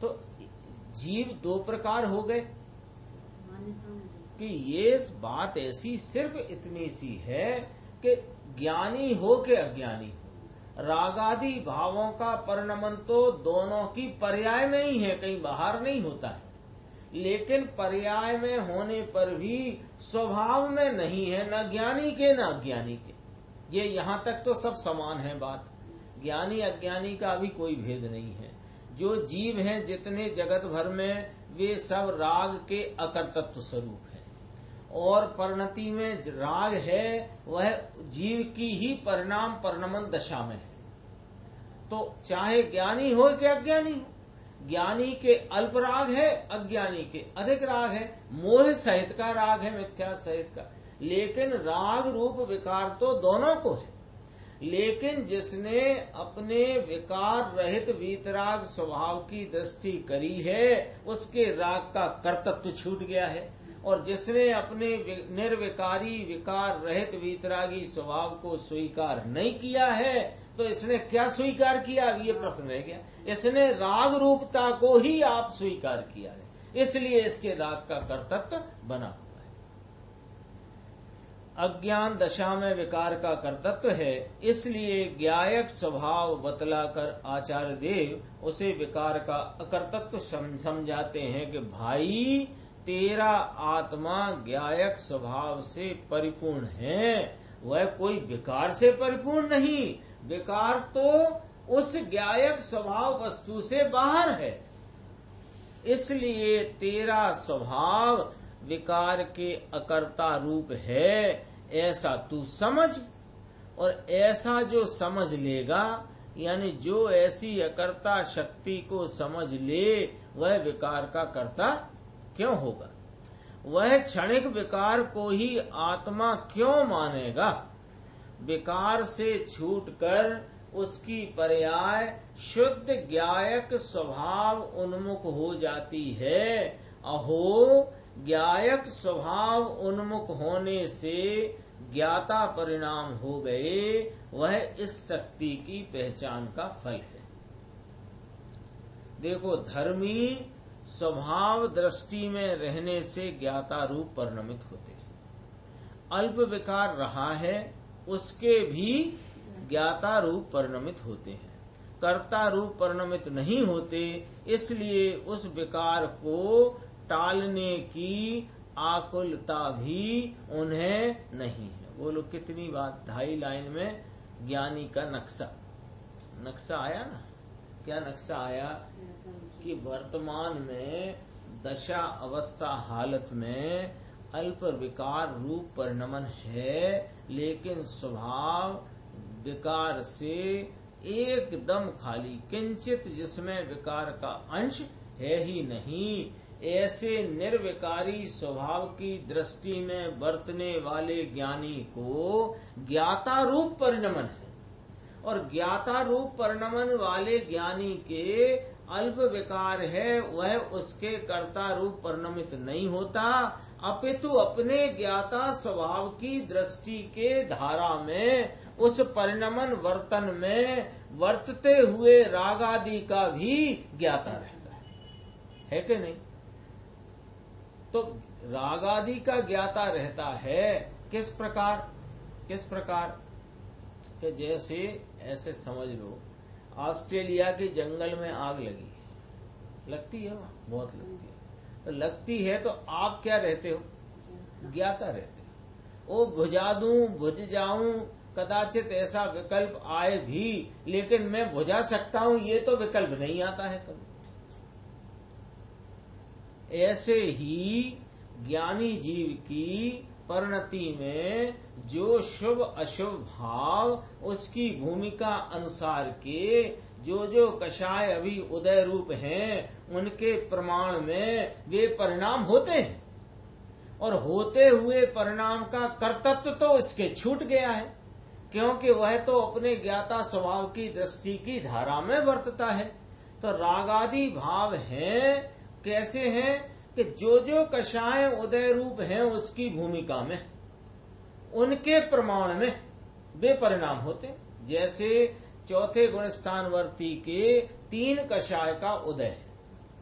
Speaker 1: तो जीव दो प्रकार हो गए कि ये बात ऐसी सिर्फ इतनी सी है कि ज्ञानी हो के अज्ञानी हो। रागादि भावों का परिणमन तो दोनों की पर्याय में ही है, कहीं बाहर नहीं होता है। लेकिन पर्याय में होने पर भी स्वभाव में नहीं है, न ज्ञानी के न अज्ञानी के। ये यहाँ तक तो सब समान है बात, ज्ञानी अज्ञानी का भी कोई भेद नहीं है। जो जीव हैं जितने जगत भर में, वे सब राग के अकर्तत्व स्वरूप है, और परिणति में राग है वह जीव की ही परिणाम परिणमन दशा में है। तो चाहे ज्ञानी हो कि अज्ञानी हो, ज्ञानी के अल्प राग है, अज्ञानी के अधिक राग है, मोह सहित का राग है, मिथ्या सहित का। लेकिन राग रूप विकार तो दोनों को है। लेकिन जिसने अपने विकार रहित वीतराग स्वभाव की दृष्टि करी है, उसके राग का कर्तृत्व छूट गया है। और जिसने अपने निर्विकारी विकार रहित वीतरागी स्वभाव को स्वीकार नहीं किया है, तो इसने क्या स्वीकार किया, ये प्रश्न रह गया। इसने राग रूपता को ही आप स्वीकार किया है, इसलिए इसके राग का कर्तृत्व बना हुआ है। अज्ञान दशा में विकार का कर्तृत्व है, इसलिए ज्ञायक स्वभाव बतलाकर आचार्य देव उसे विकार का अकर्तृत्व समझाते हैं कि भाई तेरा आत्मा ज्ञायक स्वभाव से परिपूर्ण है, वह कोई विकार से परिपूर्ण नहीं। विकार तो उस ज्ञायक स्वभाव वस्तु से बाहर है, इसलिए तेरा स्वभाव विकार के अकर्ता रूप है, ऐसा तू समझ। और ऐसा जो समझ लेगा, यानी जो ऐसी अकर्ता शक्ति को समझ ले, वह विकार का कर्ता क्यों होगा? वह क्षणिक विकार को ही आत्मा क्यों मानेगा? विकार से छूटकर उसकी पर्याय शुद्ध ज्ञायक स्वभाव उन्मुख हो जाती है। अहो, ज्ञायक स्वभाव उन्मुख होने से ज्ञाता परिणाम हो गए, वह इस शक्ति की पहचान का फल है। देखो, धर्मी स्वभाव दृष्टि में रहने से ज्ञाता रूप परिणमित होते हैं। अल्प विकार रहा है, उसके भी ज्ञाता रूप परिणमित होते हैं, कर्ता रूप परिणमित नहीं होते। इसलिए उस विकार को टालने की आकुलता भी उन्हें नहीं है। बोलो कितनी बात, 2.5 लाइन में ज्ञानी का नक्शा आया ना। क्या नक्शा आया कि वर्तमान में दशा अवस्था हालत में अल्प विकार रूप परिणमन है, लेकिन स्वभाव विकार से एकदम खाली, किंचित जिसमें विकार का अंश है ही नहीं। ऐसे निर्विकारी स्वभाव की दृष्टि में बरतने वाले ज्ञानी को ज्ञाता रूप परिणमन है, और ज्ञाता रूप परिणमन वाले ज्ञानी के अल्प विकार है, वह उसके कर्ता रूप परिणमित नहीं होता, अपितु अपने ज्ञाता स्वभाव की दृष्टि के धारा में उस परिणमन वर्तन में वर्तते हुए राग आदि का भी ज्ञाता रहता है कि नहीं? तो राग आदि का ज्ञाता रहता है किस प्रकार कि जैसे ऐसे समझ लो, ऑस्ट्रेलिया के जंगल में आग लगती है, वहां बहुत लगती है। तो लगती है तो आप क्या रहते हो? ज्ञाता रहते हो। वो बुझा दूं, बुझ जाऊं, कदाचित ऐसा विकल्प आए भी, लेकिन मैं बुझा सकता हूं, ये तो विकल्प नहीं आता है कभी। ऐसे ही ज्ञानी जीव की परिणति में जो शुभ अशुभ भाव उसकी भूमिका अनुसार के जो कषाय अभी उदय रूप हैं, उनके प्रमाण में वे परिणाम होते हैं, और होते हुए परिणाम का कर्तृत्व तो इसके छूट गया है, क्योंकि वह तो अपने ज्ञाता स्वभाव की दृष्टि की धारा में वर्तता है। तो रागादि भाव हैं, कैसे हैं कि जो कषाय उदय रूप हैं उसकी भूमिका में, उनके प्रमाण में वे परिणाम होते। जैसे चौथे गुण स्थानवर्ती के 3 कषाय का उदय है,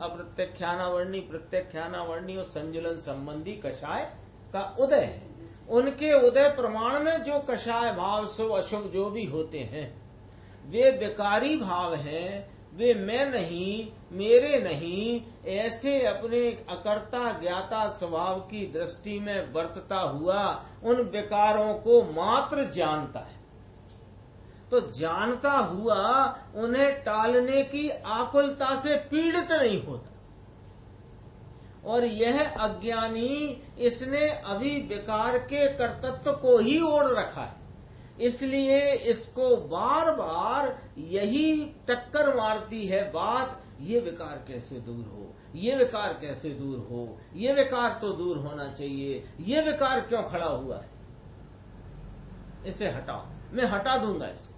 Speaker 1: अप्रत्यख्यानावर्णी, प्रत्यख्यानावर्णी और संजुलन संबंधी कषाय का उदय है। उनके उदय प्रमाण में जो कषाय भाव शुभ अशुभ जो भी होते हैं, वे विकारी भाव हैं, वे मैं नहीं, मेरे नहीं, ऐसे अपने अकर्ता ज्ञाता स्वभाव की दृष्टि में बरतता हुआ उन विकारों को मात्र जानता है। तो जानता हुआ उन्हें टालने की आकुलता से पीड़ित नहीं होता। और यह अज्ञानी, इसने अभी विकार के कर्तृत्व को ही ओढ़ रखा है, इसलिए इसको बार बार यही टक्कर मारती है बात, ये विकार कैसे दूर हो, ये विकार कैसे दूर हो, ये विकार तो दूर होना चाहिए, ये विकार क्यों खड़ा हुआ है, इसे हटाओ, मैं हटा दूंगा इसको,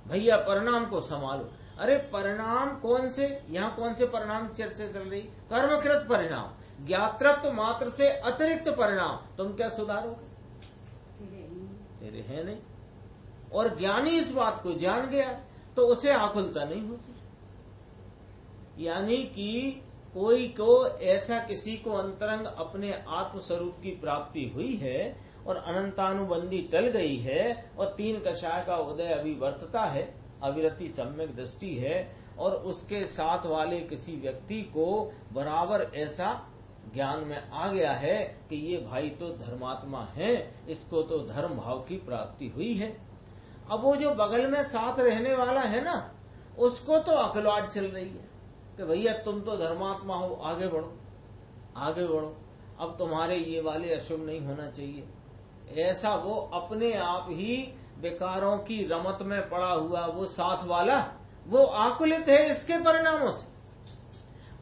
Speaker 1: भैया परिणाम को संभालो। अरे परिणाम कौन से, यहाँ कौन से परिणाम चर्चा चल रही, कर्मकृत परिणाम, ज्ञातृत्व मात्र से अतिरिक्त परिणाम, तुम क्या सुधारोगे, तेरे है नहीं। और ज्ञानी इस बात को जान गया तो उसे आकुलता नहीं होती। यानी कि कोई को ऐसा किसी को अंतरंग अपने आत्म स्वरूप की प्राप्ति हुई है और अनंतानुबंधी टल गई है और तीन कषाय का उदय अभी वर्तता है, अविरति सम्यक दृष्टि है, और उसके साथ वाले किसी व्यक्ति को बराबर ऐसा ज्ञान में आ गया है कि ये भाई तो धर्मात्मा है, इसको तो धर्म भाव की प्राप्ति हुई है। अब वो जो बगल में साथ रहने वाला है ना, उसको तो अकलवाट चल रही है कि भैया तुम तो धर्मात्मा हो, आगे बढ़ो आगे बढ़ो, अब तुम्हारे ये वाले अशुभ नहीं होना चाहिए। ऐसा वो अपने आप ही विकारों की रमत में पड़ा हुआ वो साथ वाला वो आकुलित है इसके परिणामों से।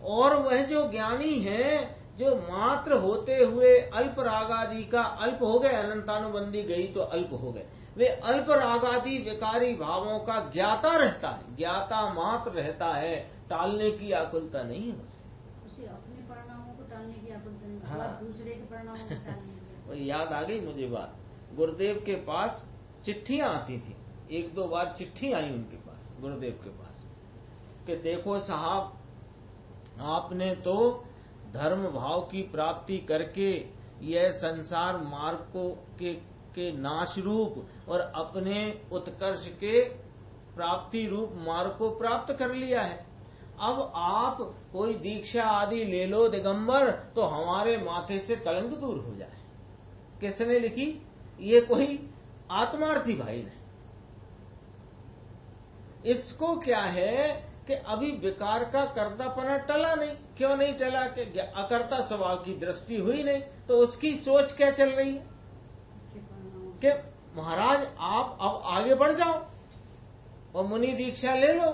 Speaker 1: और वह जो ज्ञानी है, जो मात्र होते हुए अल्प रागादि का अल्प हो गए, अनंतानुबंधी गई तो अल्प हो गए, वे अल्प रागादि विकारी भावों का ज्ञाता रहता है, ज्ञाता मात्र रहता है, टालने की आकुलता नहीं है उसे
Speaker 2: अपने परिणामों को टालने की आकुलता नहीं।
Speaker 1: हाँ।
Speaker 2: दूसरे के परिणामों को टालने की।
Speaker 1: याद आ गई मुझे बात, गुरुदेव के पास चिट्ठियां आती थी, एक दो बार चिट्ठी आई उनके पास, गुरुदेव के पास, कि देखो साहब आपने तो धर्म भाव की प्राप्ति करके यह संसार मार्ग को के नाश रूप और अपने उत्कर्ष के प्राप्ति रूप मार्ग को प्राप्त कर लिया है। अब आप कोई दीक्षा आदि ले लो दिगंबर, तो हमारे माथे से कलंक दूर हो जाए। किसने लिखी? ये कोई आत्मार्थी भाई ने। इसको क्या है कि अभी विकार का कर्तापना टला नहीं। क्यों नहीं टला? कि अकर्ता स्वभाव की दृष्टि हुई नहीं, तो उसकी सोच क्या चल रही है कि महाराज आप अब आगे बढ़ जाओ और मुनि दीक्षा ले लो,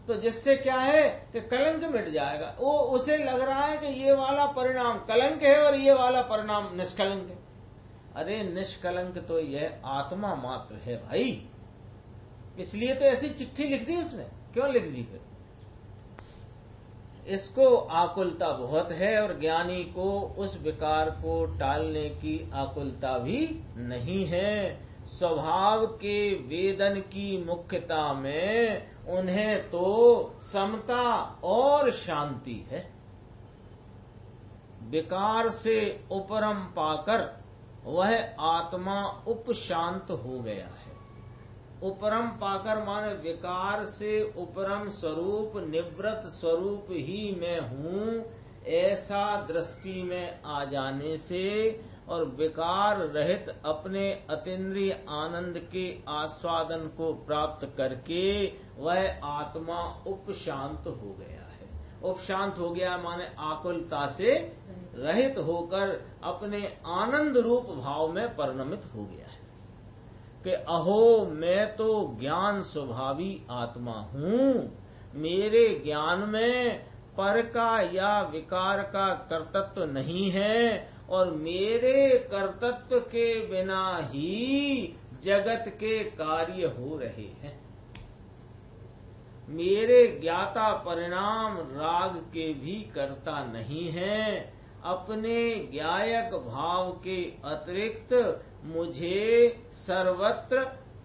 Speaker 1: तो जिससे क्या है कि कलंक मिट जाएगा। वो उसे लग रहा है कि ये वाला परिणाम कलंक है और ये वाला परिणाम निष्कलंक है। अरे निष्कलंक तो यह आत्मा मात्र है भाई, इसलिए तो ऐसी चिट्ठी लिख दी उसने। क्यों लिख दी? फिर इसको आकुलता बहुत है और ज्ञानी को उस विकार को टालने की आकुलता भी नहीं है। स्वभाव के वेदन की मुख्यता में उन्हें तो समता और शांति है। विकार से उपरम पाकर वह आत्मा उपशांत हो गया है। उपरम पाकर माने विकार से उपरम स्वरूप निवृत्त स्वरूप ही मैं हूँ, ऐसा दृष्टि में आ जाने से और विकार रहित अपने अतीन्द्रिय आनंद के आस्वादन को प्राप्त करके वह आत्मा उपशांत हो गया है। उपशांत हो गया माने आकुलता से रहित होकर अपने आनंद रूप भाव में परिणमित हो गया है कि अहो मैं तो ज्ञान स्वभावी आत्मा हूँ, मेरे ज्ञान में पर का या विकार का कर्तृत्व नहीं है और मेरे कर्तृत्व के बिना ही जगत के कार्य हो रहे हैं। मेरे ज्ञाता परिणाम राग के भी कर्ता नहीं है। अपने ज्ञायक भाव के अतिरिक्त मुझे सर्वत्र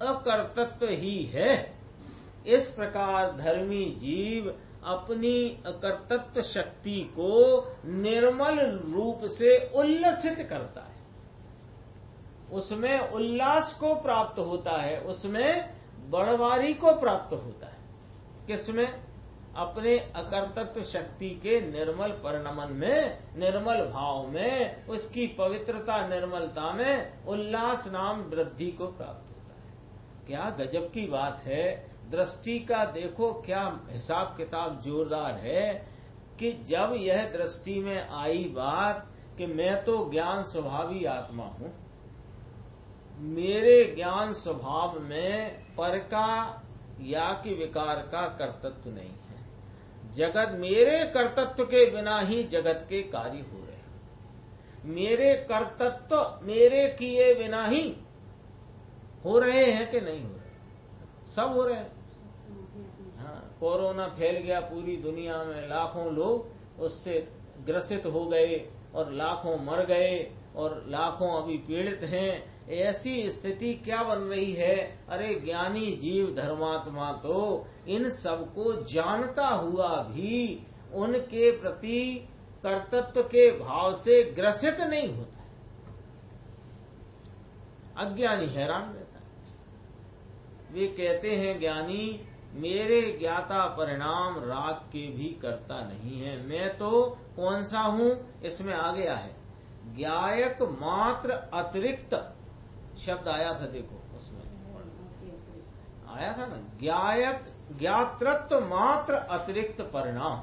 Speaker 1: अकर्तृत्व ही है। इस प्रकार धर्मी जीव अपनी अकर्तृत्व शक्ति को निर्मल रूप से उल्लसित करता है, उसमें उल्लास को प्राप्त होता है, उसमें बड़वारी को प्राप्त होता है। किसमें? अपने अकर्तृत्व शक्ति के निर्मल परिणमन में, निर्मल भाव में, उसकी पवित्रता निर्मलता में उल्लास नाम वृद्धि को प्राप्त होता है। क्या गजब की बात है। दृष्टि का देखो क्या हिसाब किताब जोरदार है कि जब यह दृष्टि में आई बात कि मैं तो ज्ञान स्वभावी आत्मा हूँ, मेरे ज्ञान स्वभाव में पर का या कि विकार का कर्तृत्व नहीं है। जगत मेरे कर्तत्व के बिना ही जगत के कार्य हो रहे हैं। मेरे कर्तत्व मेरे किए बिना ही हो रहे हैं कि नहीं हो रहे? सब हो रहे हैं। हाँ, कोरोना फैल गया पूरी दुनिया में, लाखों लोग उससे ग्रसित हो गए और लाखों मर गए और लाखों अभी पीड़ित हैं। ऐसी स्थिति क्या बन रही है? अरे ज्ञानी जीव धर्मात्मा तो इन सबको जानता हुआ भी उनके प्रति कर्तत्व के भाव से ग्रसित नहीं होता है। अज्ञानी हैरान रहता है। वे कहते हैं ज्ञानी मेरे ज्ञाता परिणाम राग के भी करता नहीं है। मैं तो कौन सा हूँ? इसमें आ गया है ज्ञायक मात्र अतिरिक्त शब्द आया था, देखो उसमें आया था ना, ज्ञायक ज्ञातृत्व मात्र अतिरिक्त परिणाम।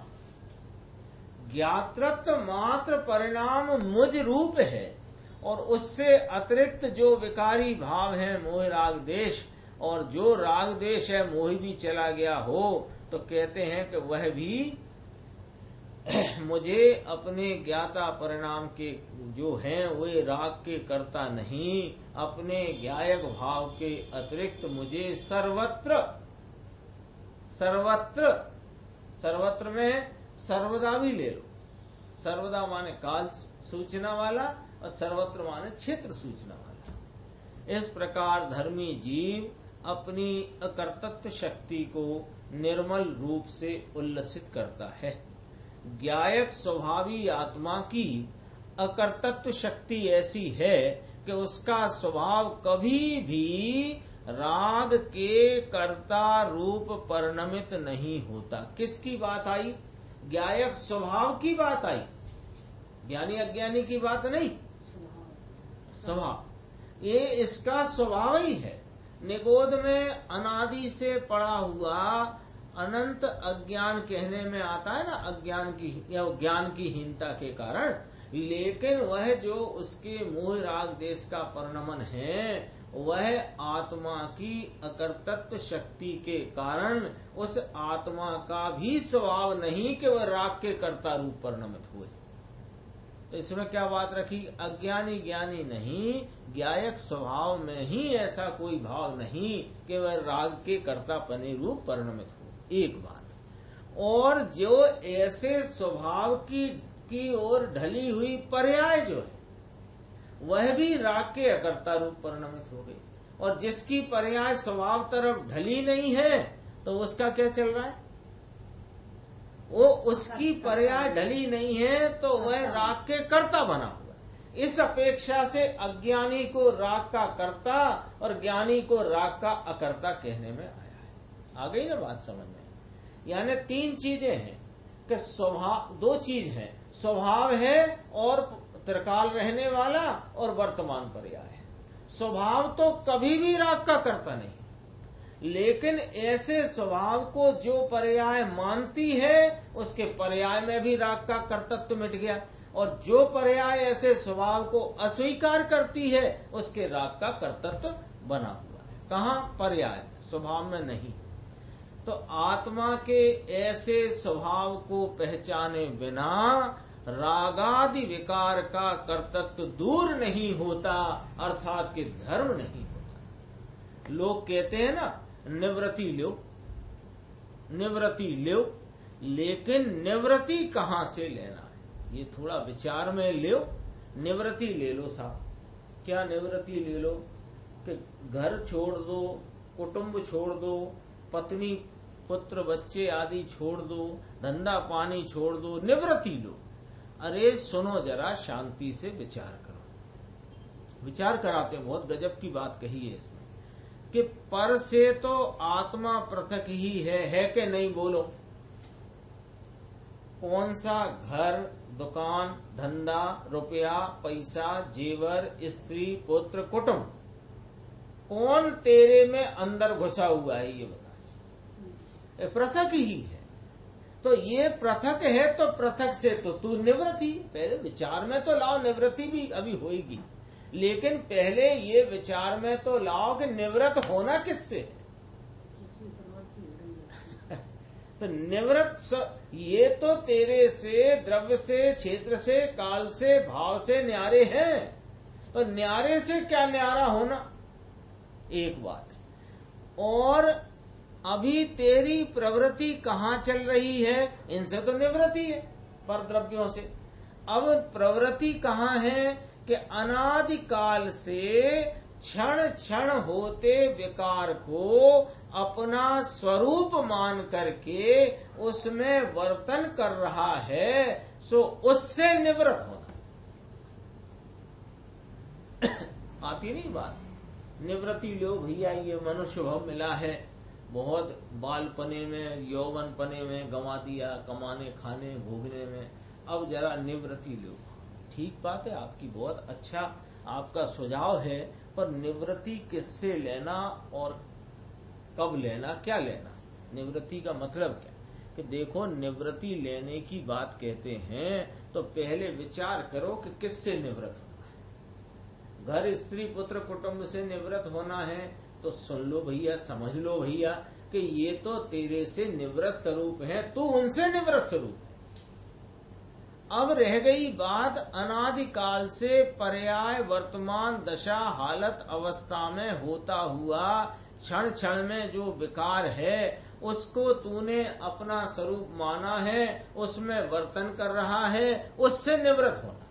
Speaker 1: ज्ञातृत्व मात्र परिणाम मुझ रूप है और उससे अतिरिक्त जो विकारी भाव है मोह राग देश, और जो राग देश है मोह भी चला गया हो तो कहते हैं कि वह भी मुझे अपने ज्ञाता परिणाम के जो हैं वे राग के करता नहीं। अपने ज्ञायक भाव के अतिरिक्त मुझे सर्वत्र सर्वत्र सर्वत्र में सर्वदा भी ले लो। सर्वदा माने काल सूचना वाला और सर्वत्र माने क्षेत्र सूचना वाला। इस प्रकार धर्मी जीव अपनी अकर्तत्व शक्ति को निर्मल रूप से उल्लसित करता है। ज्ञायक स्वभावी आत्मा की अकर्तत्व शक्ति ऐसी है कि उसका स्वभाव कभी भी राग के कर्ता रूप परिणमित नहीं होता। किसकी बात आई? ज्ञायक स्वभाव की बात आई, ज्ञानी अज्ञानी की बात नहीं। स्वभाव ये इसका स्वभाव ही है। निगोद में अनादि से पड़ा हुआ अनंत अज्ञान कहने में आता है ना, अज्ञान की या ज्ञान की हीनता के कारण, लेकिन वह जो उसके मोह राग देश का परिणमन है वह आत्मा की अकर्तत्व शक्ति के कारण उस आत्मा का भी स्वभाव नहीं कि वह राग के कर्ता रूप परिणमित हुए। तो इसमें क्या बात रखी? अज्ञानी ज्ञानी नहीं, ज्ञायक स्वभाव में ही ऐसा कोई भाव नहीं कि वह राग के कर्तापने रूप परिणमित हो। एक बात। और जो ऐसे स्वभाव की ओर ढली हुई पर्याय जो है वह भी राग के अकर्ता रूप परिणमित हो गई। और जिसकी पर्याय स्वभाव तरफ ढली नहीं है तो उसका क्या चल रहा है? वो उसकी पर्याय ढली नहीं है तो वह राग के कर्ता बना हुआ है। इस अपेक्षा से अज्ञानी को राग का कर्ता और ज्ञानी को राग का अकर्ता कहने में आया है। आ गई ना बात समझ में? यानी तीन चीजें हैं कि स्वभाव, दो चीज है, स्वभाव है और त्रिकाल रहने वाला और वर्तमान पर्याय है। स्वभाव तो कभी भी राग का करता नहीं, लेकिन ऐसे स्वभाव को जो पर्याय मानती है उसके पर्याय में भी राग का कर्तत्व मिट गया, और जो पर्याय ऐसे स्वभाव को अस्वीकार करती है उसके राग का कर्तत्व बना हुआ है। कहाँ? पर्याय, स्वभाव में नहीं। तो आत्मा के ऐसे स्वभाव को पहचाने बिना रागादि विकार का कर्तत्व दूर नहीं होता, अर्थात कि धर्म नहीं होता। लोग कहते हैं ना निवृत्ति लो, निवृत्ति लो, लेकिन निवृत्ति कहाँ से लेना है ये थोड़ा विचार में लो। निवृत्ति ले लो साहब, क्या निवृत्ति ले लो कि घर छोड़ दो, कुटुंब छोड़ दो, पत्नी पुत्र बच्चे आदि छोड़ दो, धंधा पानी छोड़ दो, निवृत्ति लो। अरे सुनो जरा, शांति से विचार करो। विचार कराते हैं, बहुत गजब की बात कही है इसमें कि पर से तो आत्मा पृथक ही है कि नहीं? बोलो, कौन सा घर, दुकान, धंधा, रुपया, पैसा, जेवर, स्त्री, पुत्र, कुटुंब, कौन तेरे में अंदर घुसा हुआ है ये बता? पृथक ही है। तो ये पृथक है तो पृथक से तो तू निवृत्ति, पहले विचार में तो लाओ, निवृत्ति भी अभी होगी, लेकिन पहले ये विचार में तो लाओ कि निवृत्त होना किससे है? तो निवृत्त ये तो तेरे से, द्रव्य से, क्षेत्र से, काल से, भाव से न्यारे हैं। तो न्यारे से क्या न्यारा होना, एक बात है। और अभी तेरी प्रवृत्ति कहाँ चल रही है, इनसे तो निवृत्ति है, पर द्रव्यों से। अब प्रवृत्ति कहाँ है कि अनादिकाल से क्षण क्षण होते विकार को अपना स्वरूप मान करके उसमें वर्तन कर रहा है, सो उससे निवृत्त होना। आती नहीं बात, निवृत्ति लो भैया, ये मनुष्य भाव मिला है, बहुत बालपने में, यौवनपने में गंवा दिया, कमाने खाने भोगने में, अब जरा निवृत्ति लो। ठीक बात है, आपकी बहुत अच्छा आपका सुझाव है, पर निवृत्ति किससे लेना और कब लेना, क्या लेना, निवृत्ति का मतलब क्या? कि देखो, निवृत्ति लेने की बात कहते हैं तो पहले विचार करो कि किससे निवृत्त होना है। घर, स्त्री, पुत्र, कुटुंब से निवृत्त होना है तो सुन लो भैया, समझ लो भैया कि ये तो तेरे से निवृत्त स्वरूप है, तू उनसे निवृत्त स्वरूप है। अब रह गई बात अनादिकाल से पर्याय वर्तमान दशा हालत अवस्था में होता हुआ क्षण क्षण में जो विकार है उसको तूने अपना स्वरूप माना है, उसमें वर्तन कर रहा है, उससे निवृत्त होना।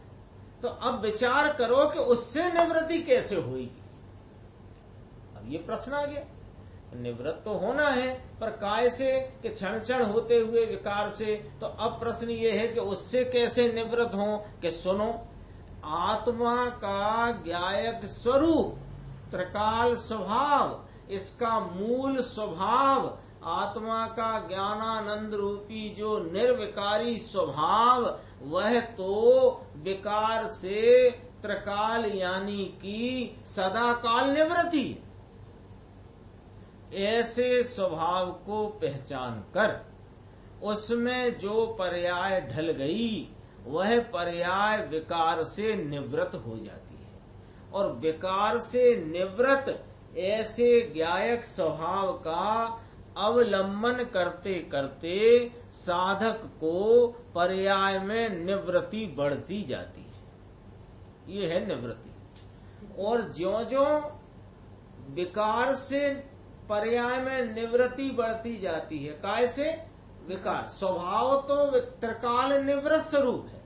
Speaker 1: तो अब विचार करो कि उससे निवृत्ति कैसे होगी। अब ये प्रश्न आ गया, निवृत्त तो होना है, पर काय से, कि क्षण क्षण होते हुए विकार से। तो अब प्रश्न ये है कि उससे कैसे निवृत्त हो, कि सुनो, आत्मा का ज्ञायक स्वरूप, त्रिकाल स्वभाव, इसका मूल स्वभाव, आत्मा का ज्ञानानंद रूपी जो निर्विकारी स्वभाव, वह तो विकार से त्रिकाल यानी कि सदाकाल निवृत्ति है। ऐसे स्वभाव को पहचान कर उसमें जो पर्याय ढल गई, वह पर्याय विकार से निवृत्त हो जाती है। और विकार से निवृत्त ऐसे ज्ञायक स्वभाव का अवलंबन करते करते साधक को पर्याय में निवृत्ति बढ़ती जाती है। ये है निवृत्ति। और ज्यों-ज्यों विकार से पर्याय में निवृत्ति बढ़ती जाती है, काय से, विकार, स्वभाव तो त्रिकाल निवृत्त स्वरूप है,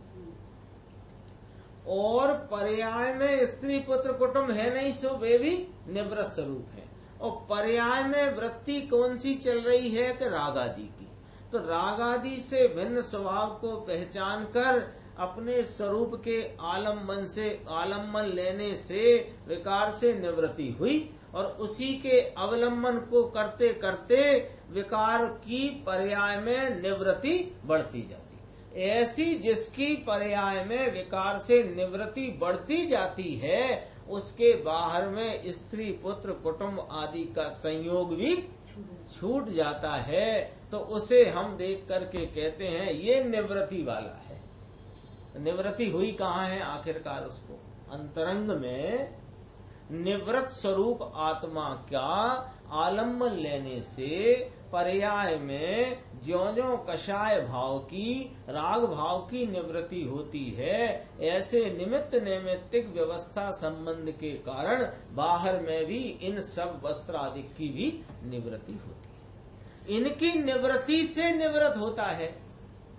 Speaker 1: और पर्याय में स्त्री पुत्र कुटुंब है नहीं, सो वे भी निवृत्त स्वरूप है। और पर्याय में वृत्ति कौन सी चल रही है, कि राग आदि की। तो राग आदि से भिन्न स्वभाव को पहचान कर अपने स्वरूप के आलम्बन लेने से विकार से निवृत्ति हुई, और उसी के अवलंबन को करते करते विकार की पर्याय में निवृत्ति बढ़ती जाती। ऐसी जिसकी पर्याय में विकार से निवृत्ति बढ़ती जाती है, उसके बाहर में स्त्री पुत्र कुटुंब आदि का संयोग भी छूट जाता है। तो उसे हम देख करके कहते हैं ये निवृत्ति वाला है। निवृत्ति हुई कहाँ है आखिरकार, उसको अंतरंग में निवृत्त स्वरूप आत्मा का आलम्बन लेने से पर्याय में ज्यों-ज्यों कषाय भाव की, राग भाव की निवृत्ति होती है, ऐसे निमित्त नैमित्तिक व्यवस्था संबंध के कारण बाहर में भी इन सब वस्त्र आदि की भी निवृत्ति होती है। इनकी निवृत्ति से निवृत्त होता है,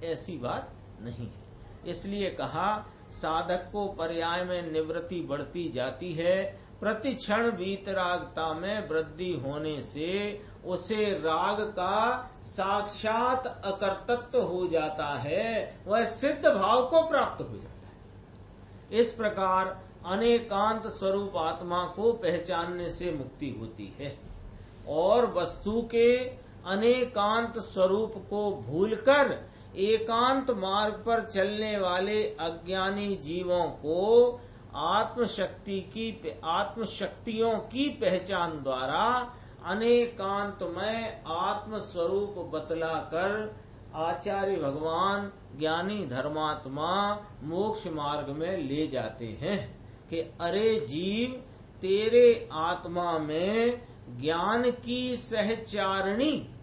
Speaker 1: ऐसी बात नहीं है। इसलिए कहा साधक को पर्याय में निवृत्ति बढ़ती जाती है। प्रति क्षण वीतरागता में वृद्धि होने से उसे राग का साक्षात अकर्तृत्व हो जाता है, वह सिद्ध भाव को प्राप्त हो जाता है। इस प्रकार अनेकांत स्वरूप आत्मा को पहचानने से मुक्ति होती है, और वस्तु के अनेकांत स्वरूप को भूलकर एकांत मार्ग पर चलने वाले अज्ञानी जीवों को आत्मशक्तियों की पहचान द्वारा अनेकांत में आत्म स्वरूप बतलाकर आचार्य भगवान ज्ञानी धर्मात्मा मोक्ष मार्ग में ले जाते हैं कि अरे जीव, तेरे आत्मा में ज्ञान की सहचारिणी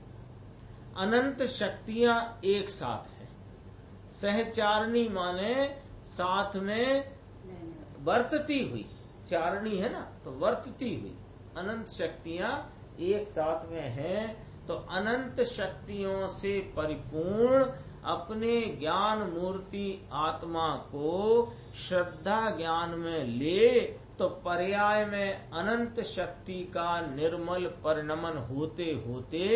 Speaker 1: अनंत शक्तियां एक साथ हैं। सहचारणी माने साथ में वर्तती हुई, चारणी है ना, तो वर्तती हुई अनंत शक्तियां एक साथ में हैं। तो अनंत शक्तियों से परिपूर्ण अपने ज्ञान मूर्ति आत्मा को श्रद्धा ज्ञान में ले तो पर्याय में अनंत शक्ति का निर्मल परिणमन होते होते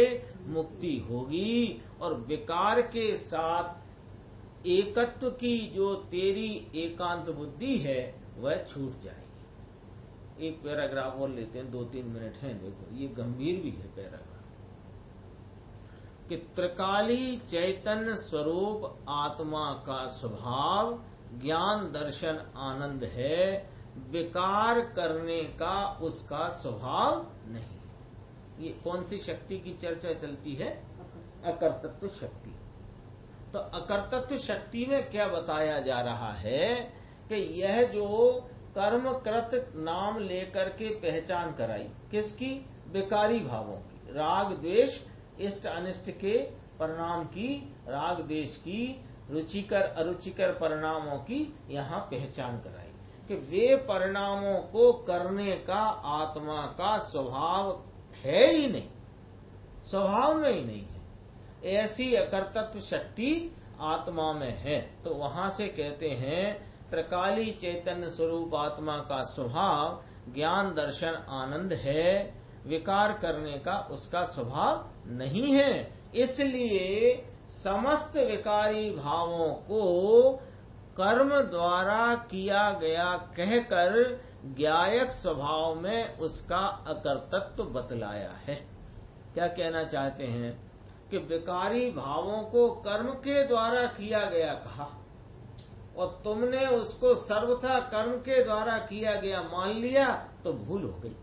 Speaker 1: मुक्ति होगी और विकार के साथ एकत्व की जो तेरी एकांत बुद्धि है वह छूट जाएगी। एक पैराग्राफ और लेते हैं, 2-3 मिनट हैं। देखो ये गंभीर भी है पैराग्राफ कि त्रिकाली चैतन्य स्वरूप आत्मा का स्वभाव ज्ञान दर्शन आनंद है, विकार करने का उसका स्वभाव नहीं। ये कौन सी शक्ति की चर्चा चलती है? अकर्तृत्व शक्ति। तो अकर्तृत्व शक्ति में क्या बताया जा रहा है कि यह जो कर्मकृत नाम लेकर के पहचान कराई, किसकी? विकारी भावों की, राग द्वेष इष्ट अनिष्ट के परिणाम की, राग द्वेष की, रुचिकर अरुचिकर परिणामों की यहाँ पहचान कराई कि वे परिणामों को करने का आत्मा का स्वभाव है ही नहीं, स्वभाव में ही नहीं है। ऐसी अकर्तृत्व शक्ति आत्मा में है। तो वहां से कहते हैं त्रिकाली चैतन्य स्वरूप आत्मा का स्वभाव ज्ञान दर्शन आनंद है, विकार करने का उसका स्वभाव नहीं है। इसलिए समस्त विकारी भावों को कर्म द्वारा किया गया कहकर ज्ञायक स्वभाव में उसका अकर्तृत्व बतलाया है। क्या कहना चाहते हैं कि विकारी भावों को कर्म के द्वारा किया गया कहा और तुमने उसको सर्वथा कर्म के द्वारा किया गया मान लिया तो भूल हो गई।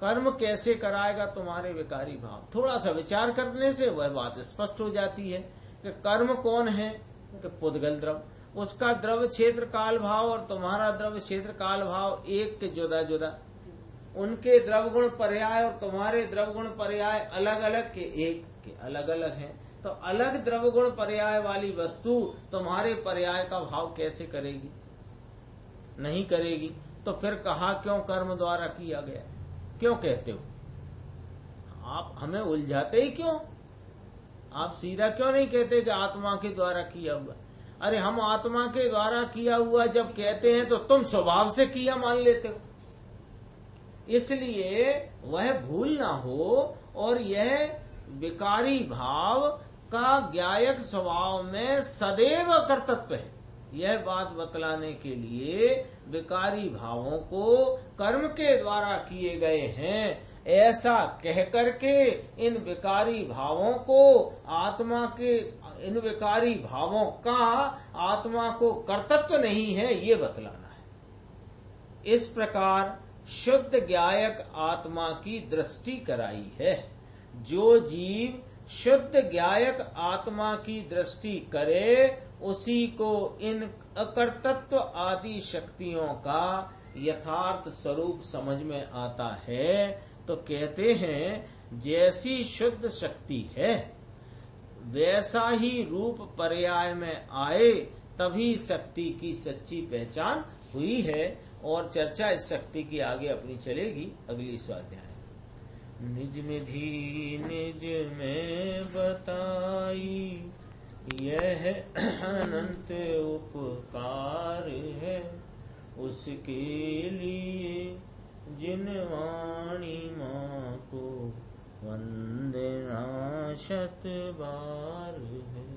Speaker 1: कर्म कैसे कराएगा तुम्हारे विकारी भाव? थोड़ा सा विचार करने से वह बात स्पष्ट हो जाती है कि कर्म कौन है कि पुद्गल द्रव, उसका द्रव क्षेत्र काल भाव और तुम्हारा द्रव क्षेत्र काल भाव एक के जुदा जुदा, उनके द्रव गुण पर्याय और तुम्हारे द्रव गुण पर्याय अलग अलग के एक के अलग अलग हैं। तो अलग द्रव गुण पर्याय वाली वस्तु तुम्हारे पर्याय का भाव कैसे करेगी? नहीं करेगी। तो फिर कहा क्यों कर्म द्वारा किया गया? क्यों कहते हो? आप हमें उलझाते ही क्यों? आप सीधा क्यों नहीं कहते कि आत्मा के द्वारा किया हुआ? अरे हम आत्मा के द्वारा किया हुआ जब कहते हैं तो तुम स्वभाव से किया मान लेते हो। इसलिए वह भूल ना हो और यह विकारी भाव का ज्ञायक स्वभाव में सदैव कर्तृत्व है, यह बात बतलाने के लिए विकारी भावों को कर्म के द्वारा किए गए हैं ऐसा कह करके इन विकारी भावों को आत्मा के, इन विकारी भावों का आत्मा को कर्तृत्व नहीं है ये बतलाना है। इस प्रकार शुद्ध ज्ञायक आत्मा की दृष्टि कराई है। जो जीव शुद्ध ज्ञायक आत्मा की दृष्टि करे उसी को इन अकर्तृत्व आदि शक्तियों का यथार्थ स्वरूप समझ में आता है। तो कहते हैं जैसी शुद्ध शक्ति है वैसा ही रूप पर्याय में आए तभी शक्ति की सच्ची पहचान हुई है। और चर्चा इस शक्ति की आगे अपनी चलेगी अगली स्वाध्याय। निज निधि निज में बताई यह अनंत उपकार है, उसके लिए जिन वाणी माँ को वंदना शत बार है।